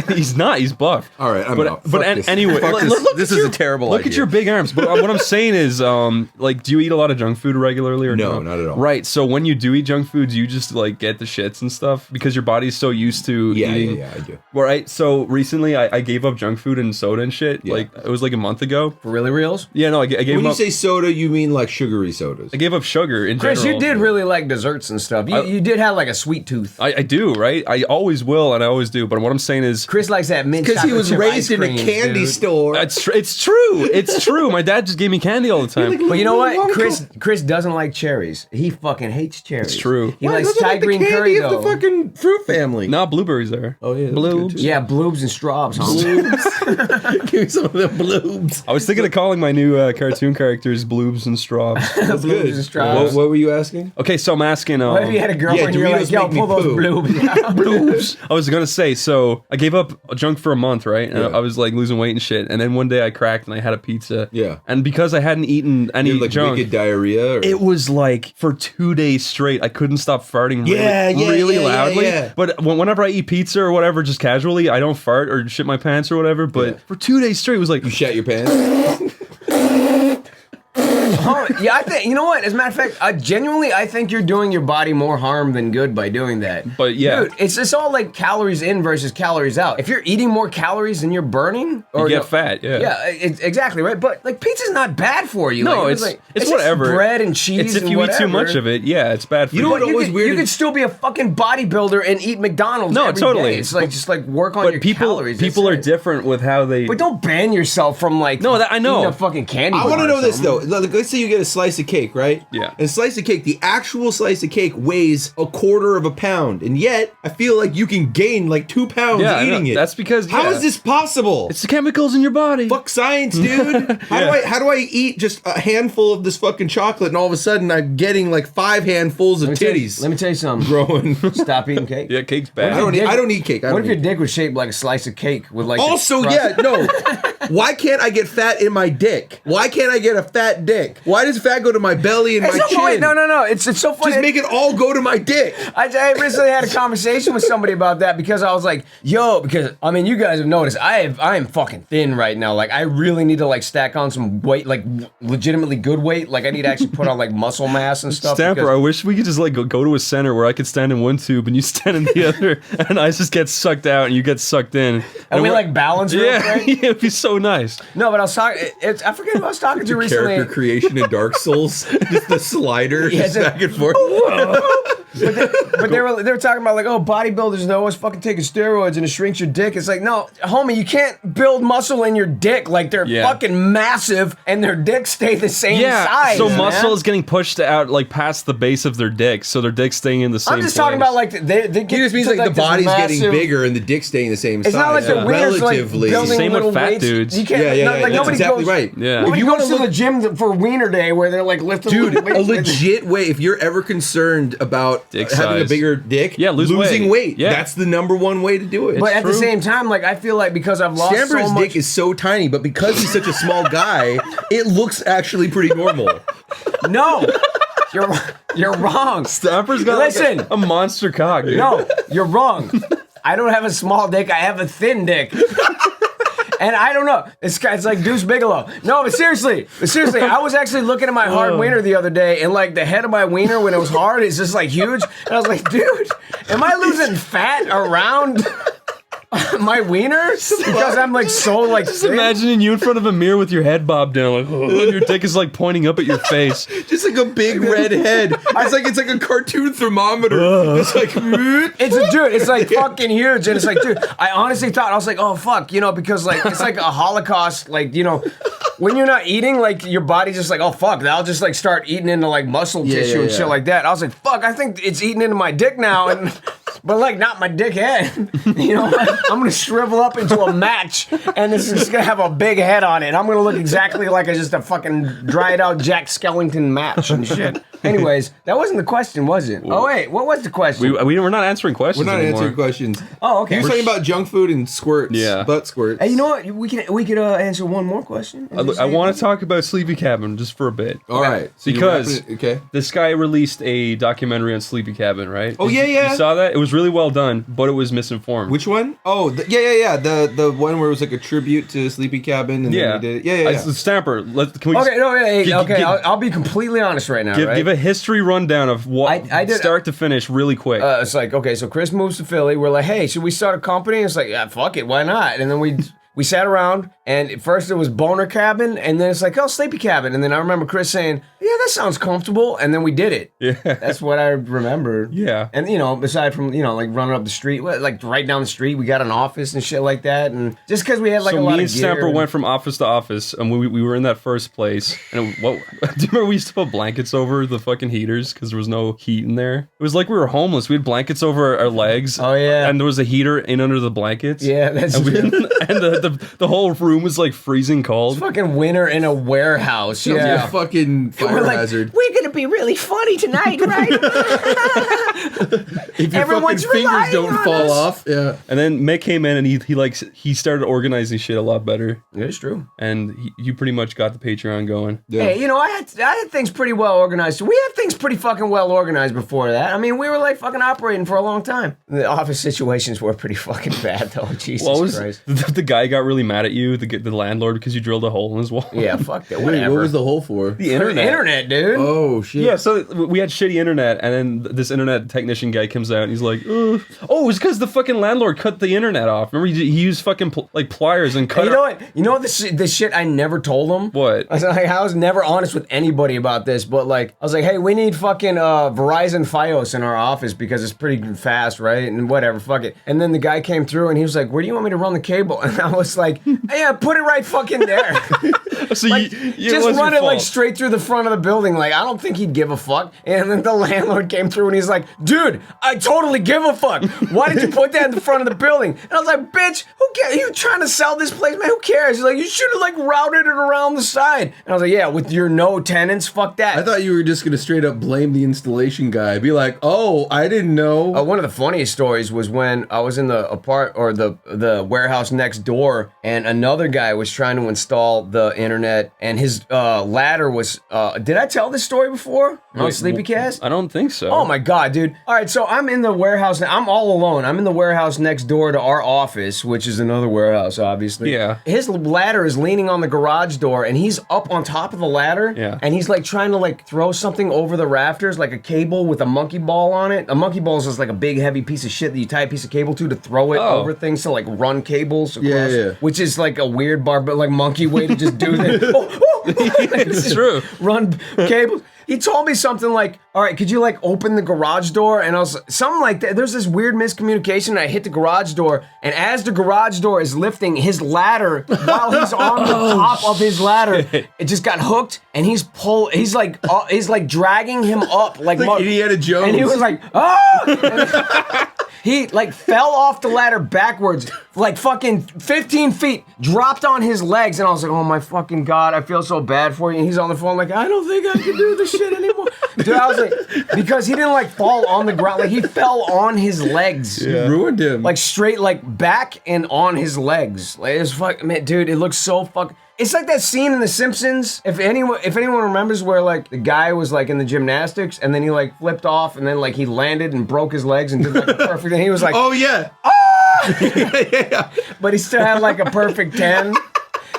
He's not. He's buff. All right, I'm out. But Fuck this. anyway, Fuck look this at is your- a terrible Look idea. at your big arms. But what I'm saying is, like, do you eat a lot of junk food regularly or No, not at all. Right. So when you do eat junk foods, you just like get the shits and stuff because your body's so used to eating. Yeah, I do. Well, right. So recently, I gave up junk food and soda and shit. Yeah. Like it was like a month ago. For really reals? Yeah. No, I gave When you up. say soda, you mean like sugary sodas. I gave up sugar in Chris, general. you did really like desserts and stuff. You did have like a sweet tooth. I do, right? I always will, and I always do. But what I'm saying is, Chris likes that mint Because he chocolate was chip raised ice in a creams, candy dude. store. it's true. It's true. My dad just gave me candy all the time. But you know what? Wonka. Chris doesn't like cherries. He fucking hates cherries. It's true. He Why? likes Those are Thai like the green candy curry of though. the fucking fruit family. Nah, blueberries there. Oh yeah, that's Bloobs. good, too. Yeah, bloobs and straws, homie. Give me some of the bloobs. I was thinking of calling my new cartoon characters Bloobs and Straws. Bloobs and straws. What were you asking? Okay, so I'm asking. What if you had a girlfriend and you're like, Doritos yo, make me pull those poo. bloobs. Bloobs. I was gonna say, so I gave up junk for a month, right? And Yeah. I was like losing weight and shit. And then one day I cracked and I had a pizza. Yeah. And because I hadn't eaten any You had, like junk, wicked diarrhea? Or? it was like for 2 days straight, I couldn't stop farting Yeah, really yeah, loudly. yeah. But whenever I eat pizza or whatever, just casually, I don't fart or shit my pants or whatever. But Yeah. for 2 days straight, it was like, You shat your pants? Oh, yeah, I think, you know what? As a matter of fact, genuinely, I think you're doing your body more harm than good by doing that. But yeah. Dude, it's all like calories in versus calories out. If you're eating more calories than you're burning, you get fat. Yeah. Yeah, exactly, right? But like pizza's not bad for you. No, like, it's just whatever. bread and cheese. It's if and you eat too whatever. much of it, yeah, it's bad for you. know But what always weird you is- could still be a fucking bodybuilder and eat McDonald's. No, every totally. day. It's like just like work on But your people calories. That's are it. different with how they. But don't ban yourself from like. No, that I know. Eating a fucking candy. I bar want to or know this though. something. Like, let's say you get a slice of cake, right? Yeah. And a slice of cake, the actual slice of cake weighs 1/4 of a pound, and yet I feel like you can gain like 2 pounds Yeah, I know. eating it. That's because How yeah. is this possible? It's the chemicals in your body. Fuck science, dude. How do I eat just a handful of this fucking chocolate and all of a sudden I'm getting like 5 handfuls of titties Let me tell you something. growing? Stop eating cake. Yeah, cake's I bad. don't eat cake. What if your dick was shaped like a slice of cake with like? Also, the crust? yeah, no. Why can't I get fat in my dick? Why can't I get a fat dick? Why does fat go to my belly and my It's so funny. chin? No. It's so funny. Just make it all go to my dick. I recently had a conversation with somebody about that because I was like, yo, because I mean, you guys have noticed I am fucking thin right now. Like, I really need to like stack on some weight, like legitimately good weight. Like, I need to actually put on like muscle mass and stuff. Stamper, I wish we could just like go to a center where I could stand in one tube and you stand in the other, and I just get sucked out and you get sucked in. And we like balance real Yeah, quick. it'd be so nice. No, but I was talking. I forget who I was talking to recently. Character creation in Dark Souls. Just the slider Yeah, just back and forth. But they were talking about like, oh, bodybuilders, they're always fucking taking steroids and it shrinks your dick. It's like, no, homie, you can't build muscle in your dick. Like, they're fucking massive and their dicks stay the same size. So man. muscle is getting pushed out like past the base of their dick, so their dick's staying in the same I'm just place. talking about like they It get just means to, like the this body's massive, getting bigger and the dick's staying the same size. It's not like the wiener's like relatively. building Same with little fat weights. dudes. You can't. Like That's nobody exactly goes, right. Yeah. Nobody If you goes want to the gym for Wiener Day where they're like lifting. Dude, weights. a legit way, if you're ever concerned about Dick having a size. bigger dick, losing losing weight. Yeah. That's the number one way to do it. But at the true. same time, like I feel like because I've lost Stamper's so much. dick is so tiny, but because he's such a small guy, it looks actually pretty normal. No, you're wrong. Stamper's got Listen. like a monster cock, dude. No, you're wrong. I don't have a small dick. I have a thin dick. And I don't know. This guy's like Deuce Bigelow. No, but seriously, I was actually looking at my hard wiener the other day, and like the head of my wiener when it was hard is just like huge. And I was like, dude, am I losing fat around my wiener because I'm like so like Just thin? imagining you in front of a mirror with your head bobbed down, like, and your dick is like pointing up at your face. Just like a big red head. It's like a cartoon thermometer. It's like, It's like fucking huge, and it's like, dude, I honestly thought I was like, oh fuck, because like it's like a Holocaust, like when you're not eating, like your body's just like, oh fuck, I'll just like start eating into like muscle tissue and shit like that. I was like, fuck, I think it's eating into my dick now, but like not my dick head. I'm gonna shrivel up into a match, and this is gonna have a big head on it. I'm gonna look exactly like just a fucking dried out Jack Skellington match and shit. Anyways, that wasn't the question, was it? Oh wait, what was the question? We're not answering questions we're not anymore. answering questions. Oh, okay. You're talking about junk food and squirts. Yeah. Butt squirts. Hey, you know what? We could answer one more question. I want to talk about SleepyCabin just for a bit. All right. So you're Because wrapping it- okay. this guy released a documentary on SleepyCabin, right? Oh, yeah. You saw that? It was really well done, but it was misinformed. Which one? Oh, yeah. The one where it was like a tribute to Sleepy Cabin. And Yeah. Then we did it. Yeah. Stamper, can we Okay, no, yeah, okay. give- I'll be completely honest right now. give a history rundown of what I did- start to finish really quick. It's like, okay, so Chris moves to Philly. We're like, hey, should we start a company? It's like, yeah, fuck it, why not? And then we sat around, and at first it was Boner Cabin, and then it's like, oh, Sleepy Cabin. And then I remember Chris saying, yeah, that sounds comfortable. And then we did it. Yeah. That's what I remember. Yeah. And, aside from, like running up the street, like right down the street, we got an office and shit like that. And just because we had like so a lot me of and gear. Stamper went from office to office, and we were in that first place. And do you remember we used to put blankets over the fucking heaters because there was no heat in there? It was like we were homeless. We had blankets over our legs. Oh, yeah. And there was a heater in under the blankets. Yeah, that's and true. and the whole room was like freezing cold. Fucking winter in a warehouse. Yeah. Yeah. A fucking fire We're like, hazard. we're gonna be really funny tonight, right? If your everyone's fucking fingers relying don't on fall us. off. Yeah. And then Mick came in and he started organizing shit a lot better. It's true. And you pretty much got the Patreon going. Yeah. Hey, I had things pretty well organized. We had things pretty fucking well organized before that. I mean, we were like fucking operating for a long time. The office situations were pretty fucking bad, though. Jesus Christ. The guy got really mad at you, the landlord, because you drilled a hole in his wall. Yeah, fuck that. Wait, Whatever. what was the hole for? The For the internet, dude. Oh, shit. Yeah, so we had shitty internet, and then this internet technician guy comes out, and he's like, "Oh, it's because the fucking landlord cut the internet off. Remember, he used fucking pliers and cut." Hey, you know what? This shit I never told him. What? I was never honest with anybody about this, but like I was like, hey, we need fucking Verizon FiOS in our office because it's pretty fast, right? And whatever, fuck it. And then the guy came through and he was like, where do you want me to run the cable? And I was like, yeah, put it right fucking there. So Like, you just was run your it like fault. straight through the front of the building. Like, I don't think he'd give a fuck. And then the landlord came through and he's like, dude, I totally give a fuck. Why did you put that in the front of the building? And I was like, bitch, who cares? You trying to sell this place, man? Who cares? He's like, you should have like routed it around the side. And I was like, yeah, with your no tenants, fuck that. I thought you were just gonna straight up blame the installation guy. Be like, oh, I didn't know. One of the funniest stories was when I was in the the warehouse next door, and another guy was trying to install the internet, and his ladder was. Did I tell this story before on SleepyCast? I don't think so. Oh my god, dude! All right, so I'm in the warehouse. I'm all alone. I'm in the warehouse next door to our office, which is another warehouse, obviously. Yeah. His ladder is leaning on the garage door, and he's up on top of the ladder. Yeah. And he's like trying to like throw something over the rafters, like a cable with a monkey ball on it. A monkey ball is just like a big heavy piece of shit that you tie a piece of cable to throw it over things to like run cables across. Yeah. Which is like a weird like monkey way to just do that. It's true. Run cables. He told me something like, all right, could you like open the garage door? And I was something like that. There's this weird miscommunication. And I hit the garage door, and as the garage door is lifting, his ladder, while he's on the top of his ladder, it just got hooked, and he's like dragging him up like Indiana Jones. and he was like, ah! He like fell off the ladder backwards, like fucking 15 feet, dropped on his legs, and I was like, oh my fucking god, I feel so bad for you. And he's on the phone like, I don't think I can do this shit anymore. Dude, I was like, because he didn't like fall on the ground, like he fell on his legs. You ruined him. Like straight, like back and on his legs. Like it's fucking, man, dude, it looks so fucking. It's like that scene in The Simpsons. If anyone remembers where like the guy was like in the gymnastics and then he like flipped off and then like he landed and broke his legs and did like a perfect. And he was like, oh yeah. yeah. But he still had like a perfect 10.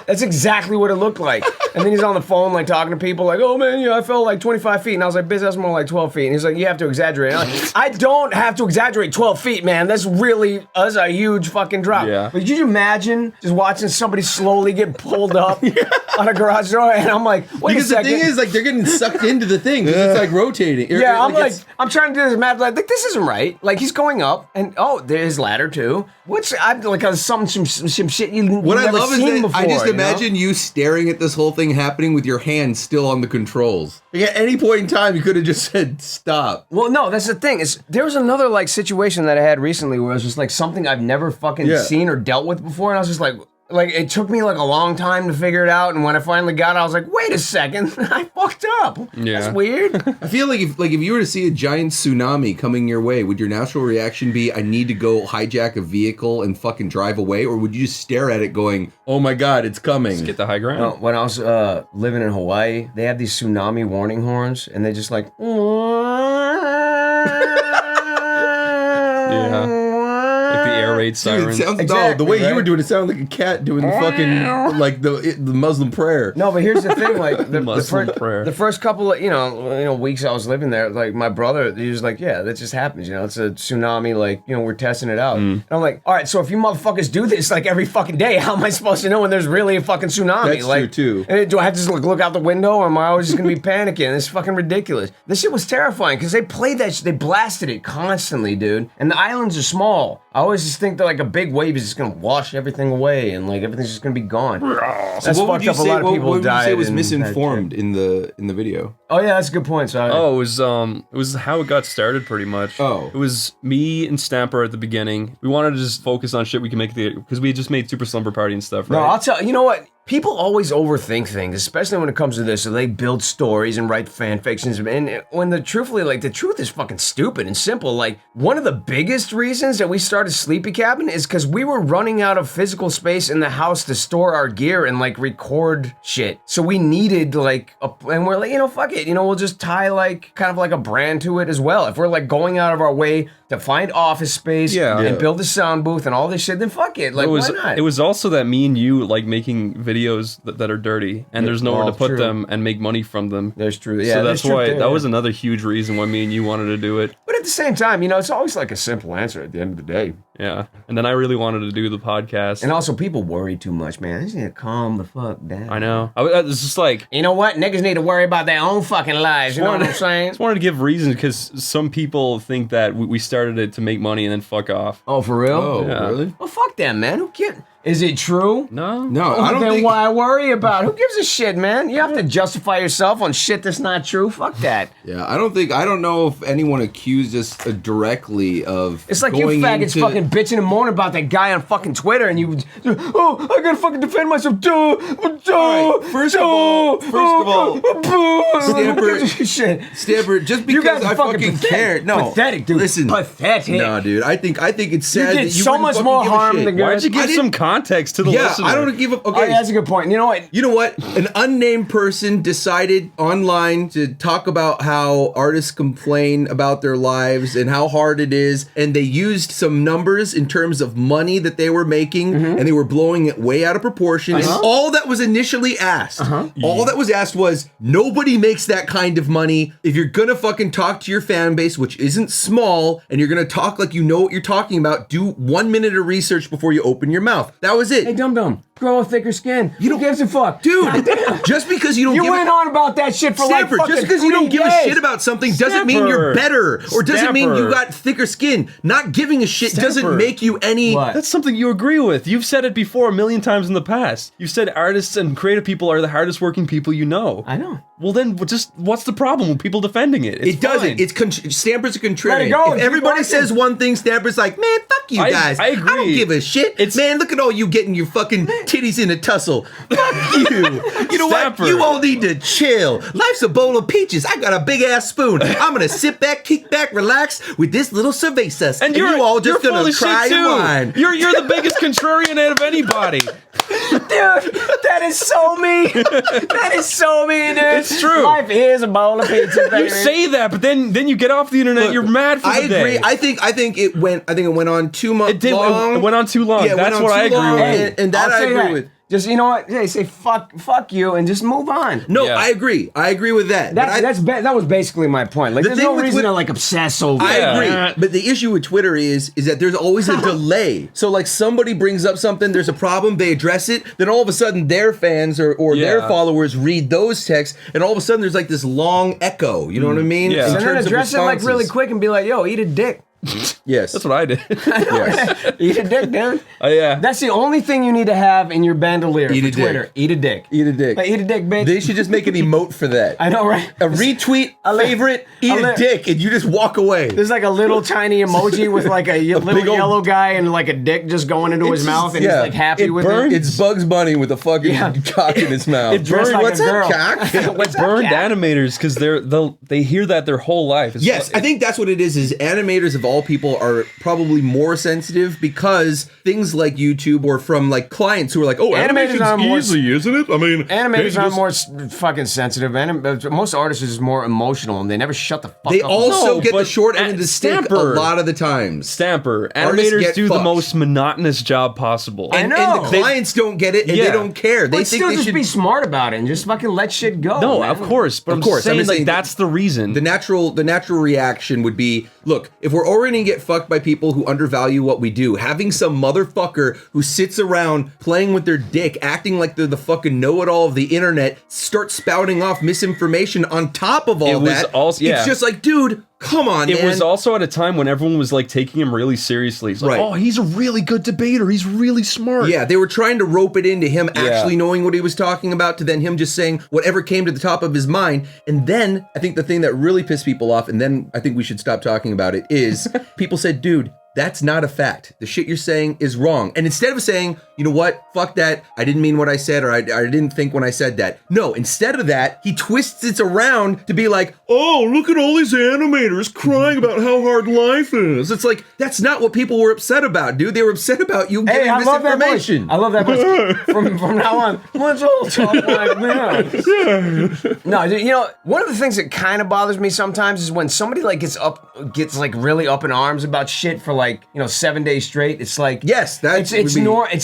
That's exactly what it looked like. And then he's on the phone, like, talking to people, like, oh, man, I fell, like, 25 feet. And I was like, bitch, that's more like 12 feet. And he's like, you have to exaggerate. And I'm like, I don't have to exaggerate 12 feet, man. That's a huge fucking drop. Yeah. But could you imagine just watching somebody slowly get pulled up on a garage door? And I'm like, wait Because a second. the thing is, like, they're getting sucked into the thing. 'Cause it's, like, rotating. Yeah, I'm like, it's- I'm trying to do this math, like, this isn't right. Like, he's going up, and, there's ladder, too. Which, I'm like, some shit you've What I never love is seen that before, I just you know? imagine you staring at this whole thing happening with your hand still on the controls. Like at any point in time, you could have just said stop. Well, no, that's the thing. There was another like situation that I had recently where it was just like something I've never fucking seen or dealt with before, and I was just like it took me like a long time to figure it out, and when I finally got it, I was like, wait a second, I fucked up. Yeah. That's weird. I feel like if you were to see a giant tsunami coming your way, would your natural reaction be, I need to go hijack a vehicle and fucking drive away? Or would you just stare at it going, oh my god, it's coming? Let's get the high ground. No, when I was living in Hawaii, they have these tsunami warning horns, and they just like. Yeah. Like the air raid Dude, sirens. it sounds, no, Exactly, the way right? you were doing it sounded like a cat doing the fucking, like the Muslim prayer. No, but here's the thing, like Muslim prayer. the first couple of weeks I was living there, like my brother, he was like, yeah, that just happens, it's a tsunami, like we're testing it out. And I'm like, all right, so if you motherfuckers do this like every fucking day, how am I supposed to know when there's really a fucking tsunami? That's like, true, too. Do I have to just look out the window, or am I always just gonna be panicking? It's fucking ridiculous. This shit was terrifying because they played that, they blasted it constantly, dude. And the islands are small. I always just think that like a big wave is just gonna wash everything away and like everything's just gonna be gone. That's what would fucked you up. say? A lot of people what would you died. say was and misinformed in the video? Oh yeah, that's a good point. So It was how it got started pretty much. Oh. It was me and Stamper at the beginning. We wanted to just focus on shit we can make because we just made Super Slumber Party and stuff, right? No, I'll tell you know what? People always overthink things, especially when it comes to this. So they build stories and write fan fictions. And when the truth is fucking stupid and simple. Like, one of the biggest reasons that we started SleepyCabin is because we were running out of physical space in the house to store our gear and like record shit. So we needed and we're like, fuck it. We'll just tie like kind of like a brand to it as well. If we're like going out of our way to find office space and build a sound booth and all this shit, then fuck it. Like, why not? It was also that me and you like making videos that are dirty and there's nowhere to put them and make money from them. There's true. Yeah, so that's why that was another. another huge reason why me and you wanted to do it. But at the same time, it's always like a simple answer at the end of the day. Yeah. And then I really wanted to do the podcast. And also, people worry too much, man. I just need to calm the fuck down. I know. It's just like... You know what? Niggas need to worry about their own fucking lives. You know what I'm saying? I just wanted to give reasons because some people think that we started it to make money and then fuck off. Oh, for real? Oh, Yeah. really? Well, fuck that, man. Who cares? Is it true? No. No, Oh, I don't then think. why worry about it? Who gives a shit, man? You have to justify yourself on shit that's not true. Fuck that. Yeah, I don't know if anyone accused us directly of. It's like you going faggots into- fucking bitching and moaning about that guy on fucking Twitter, and you, oh, I gotta fucking defend myself. First of all, shit. Stamper, just You because guys are I fucking pathetic. care. No, Pathetic, dude. Listen, Pathetic. No, dude. I think it's sad did that you so wouldn't much fucking more give a harm shit. than good. Why'd you give some context to the Yeah, listener? I don't give a. Oh, Okay, that's a good point. You know what? You know what? An unnamed person decided online to talk about how artists complain about their lives and how hard it is, and they used some numbers in terms of money that they were making, and they were blowing it way out of proportion. And all that was initially asked, all that was asked was, nobody makes that kind of money. If you're gonna fucking talk to your fan base, which isn't small, and you're gonna talk like you know what you're talking about, do 1 minute of research before you open your mouth. That was it. Hey, dum-dum, grow a thicker skin. You Who gives a fuck? Dude, just because you don't You give went on about that shit for Stamper, like fucking just because you don't 3 give a days. shit about something doesn't mean you're better, or doesn't mean you Stamper. got thicker skin. Not giving a shit doesn't Stamper. make you any. What? That's something you agree with. You've said it before a million times in the past. You've said artists and creative people are the hardest working people you know. I know. Well, then, just what's the problem with people defending it? It's It doesn't. fine. It's Stamper's a Let contrarian. it go. If Keep everybody walking. says one thing, Stamper's like, man, fuck you I- guys. I agree. I don't give a shit. Man, look at all you getting your fucking titties in a tussle. Fuck you. You know Stamper. what? You all need to chill. Life's a bowl of peaches. I got a big ass spoon. I'm gonna sit back, kick back, relax with this little cerveza. and you're you all just you're gonna full of cry shit and too. whine. You're the biggest contrarian out of anybody. Dude, that is so mean. That is so mean, dude. It's true. Life is a bowl of pizza, baby. You say that, but then you get off the internet. Look, you're mad for I the day. agree. I think it went on 2 months It did. long. It went on too long. Yeah, it went That's on what I too agree long, with. and that I'll I say agree that. with. Just, you know what? Hey, say fuck you and just move on. No, Yeah. I agree. I agree with that. But That was basically my point. Like, The there's thing no with reason Twitter- to like obsess over I it. Yeah. agree. But the issue with Twitter is that there's always a delay. So like somebody brings up something, there's a problem, they address it, then all of a sudden their fans or their Yeah. followers read those texts, and all of a sudden there's like this long echo. You know what I mean? Yeah. In And then terms of address it like really responses. quick and be like, yo, eat a dick. Yes. That's what I did. Yes. Eat a dick, dude. Yeah. That's the only thing you need to have in your bandolier Eat for a dick. Twitter. Eat a dick. Eat a dick. Like, eat a dick, bitch. They should just make an emote for that. I know, right? A retweet, li- favorite, eat a a li- dick, and you just walk away. There's like a little tiny emoji with like a little big old- yellow guy and like a dick just going into his It's mouth, just- and he's like happy it with burns. it. It's Bugs Bunny with a fucking Yeah. cock in his mouth. It burns like What's a up, girl. cock? What's It up, burned cat? animators because they hear that their whole life. It's Yes, I think that's what it is animators of all people are probably more sensitive because things like YouTube or from like clients who are like, oh, Animators are more easy, isn't it? I mean, Animators are more fucking sensitive. Most artists are just more emotional, and they never shut the fuck They up. also No, get the but short end of the stick a Stamper- lot of the times. Stamper. Artists Animators get do the fucked. most monotonous job possible. I And know. the clients don't get it and Yeah. they don't care. They But think still, they just should be smart about it and just fucking let shit go. No, man. of course, but Of I'm course, saying, I'm just like saying that's the reason. the natural reaction would be, look, if we're already gonna get fucked by people who undervalue what we do, having some motherfucker who sits around playing with their dick, acting like they're the fucking know-it-all of the internet, start spouting off misinformation on top of all It was that. also- yeah. It's just like, dude, come on, It man. was also at a time when everyone was like taking him really seriously. It's like, Right. oh, he's a really good debater. He's really smart. Yeah, they were trying to rope it into him Yeah. actually knowing what he was talking about, to then him just saying whatever came to the top of his mind. And then I think the thing that really pissed people off, and then I think we should stop talking about it, is people said, dude, that's not a fact. The shit you're saying is wrong. And instead of saying, you know what, fuck that, I didn't mean what I said, or I didn't think when I said that. No, instead of that, he twists it around to be like, oh, look at all these animators crying about how hard life is. It's like, that's not what people were upset about, dude. They were upset about you Hey, getting I love that voice. misinformation. I love that voice. From now on, let's all talk like this. No, you know, one of the things that kind of bothers me sometimes is when somebody like gets like really up in arms about shit for like, you know, 7 days straight. It's like, Yes, that's it's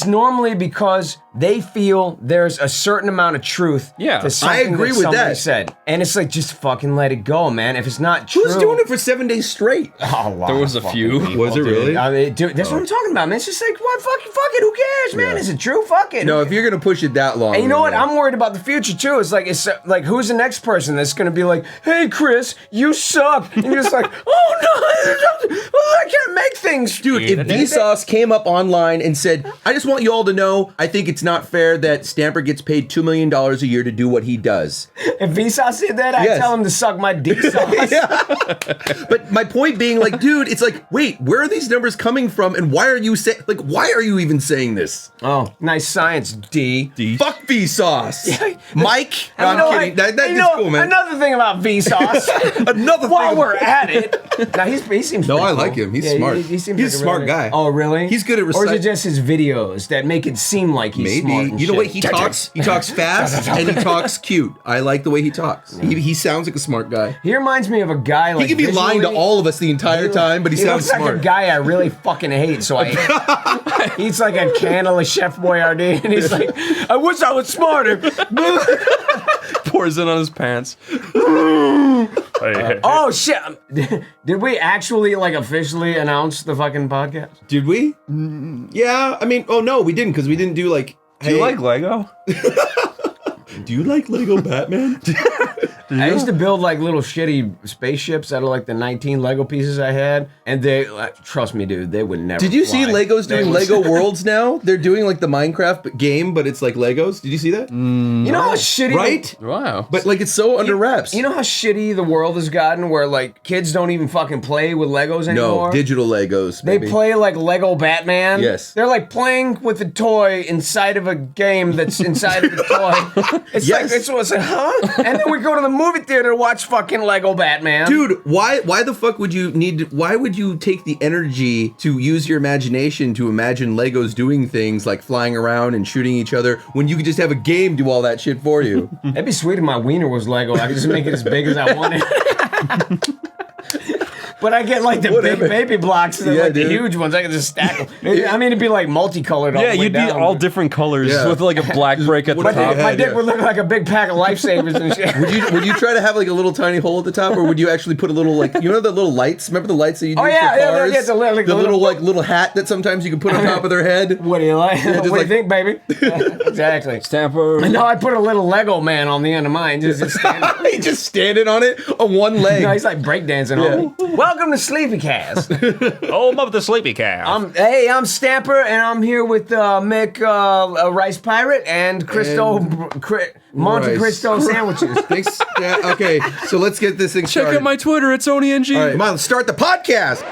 normally because they feel there's a certain amount of truth Yeah, to something I agree that with somebody that. said. And it's like, just fucking let it go, man. If it's not true. Who's doing it for 7 days straight? A lot There was of a fucking few. people, Was it dude. really? I mean, dude, that's what I'm talking about, man. It's just like, what, fuck it, who cares, man? Is it true? Fuck it. No, if you're gonna push it that long. And you know what? then, I'm worried about the future too. It's like who's the next person that's gonna be like, "Hey, Chris, you suck," and you're just like, "Oh no, I can't make things, Dude, if Vsauce came up online and said, I just want you all to know, I think it's not fair that Stamper gets paid $2 million a year to do what he does. If Vsauce did that, I'd Yes. tell him to suck my dick sauce. But my point being, like, dude, it's like, wait, where are these numbers coming from, and why are you why are you even saying this? Oh, nice science, D. Fuck Vsauce. Mike. No, And you know I'm kidding. what? That's You know, cool, man. Another thing about Vsauce. Another While thing. we're at it, now he seems. No, pretty I cool. like him. He's smart. He seems He's like a smart really guy. Oh, really? He's good at Or is recite- it just his videos that make it seem like he's smart? Maybe. and You know what? shit? He talks. He talks fast and he talks cute. I like the way he talks. He sounds like a smart guy. He reminds me of a guy like He could be lying to visually- all of us the entire time, but he sounds looks smart. like a guy I really fucking hate. So I eats like a candle of Chef Boyardee, and he's like, "I wish I was smarter." Pours it on his pants. Oh shit! Did we actually like officially announce the fucking podcast? Did we? Yeah. I mean, oh no, we didn't because we didn't do like. Do you like Lego? Do you like Lego Batman? I used to build like little shitty spaceships out of like the 19 Lego pieces I had, and they, trust me, dude, they would never. Did you see fly. Legos doing They- Lego Worlds now? They're doing like the Minecraft game, but it's like Legos. Did you see that? You know how shitty, Right? Wow. But like it's so under wraps. You know how shitty the world has gotten, where like kids don't even fucking play with Legos anymore. no, digital Legos. They baby. play like Lego Batman. Yes. They're like playing with a toy inside of a game that's inside of the toy. It's Yes. like, it's like, huh? And then we go to the movie theater to watch fucking Lego Batman. Dude, why the fuck would you why would you take the energy to use your imagination to imagine Legos doing things like flying around and shooting each other when you could just have a game do all that shit for you? It'd be sweet if my wiener was Lego. I could just make it as big as I wanted. But I get like the Whatever. big baby blocks, and then, Yeah, like dude. the huge ones. I can just stack them. I mean, it'd be like multicolored. All Yeah, the way you'd be down. all different colors Yeah. with like a black break at the What if top. they My had- dick yeah. would look like a big pack of lifesavers and shit. Would you try to have like a little tiny hole at the top, or would you actually put a little like the little lights? Remember the lights that you use Oh, yeah, for yeah, cars? yeah, it's a little- like the the little little- little hat that sometimes you can put on top of their head. What do you like? just What do like- you think, baby? Exactly. Stamper. No, I put a little Lego man on the end of mine. Just standing. He just standing on it on one leg. No, he's like breakdancing on me. Welcome to SleepyCast. Oh, I'm up with the SleepyCast. Hey, I'm Stamper, and I'm here with Mick, Ricepirate, and Monte Rice. Cristo sandwiches. Thanks. Yeah, okay, so let's get this thing Check started. out my Twitter. It's ONING. All right, come on, let's start the podcast.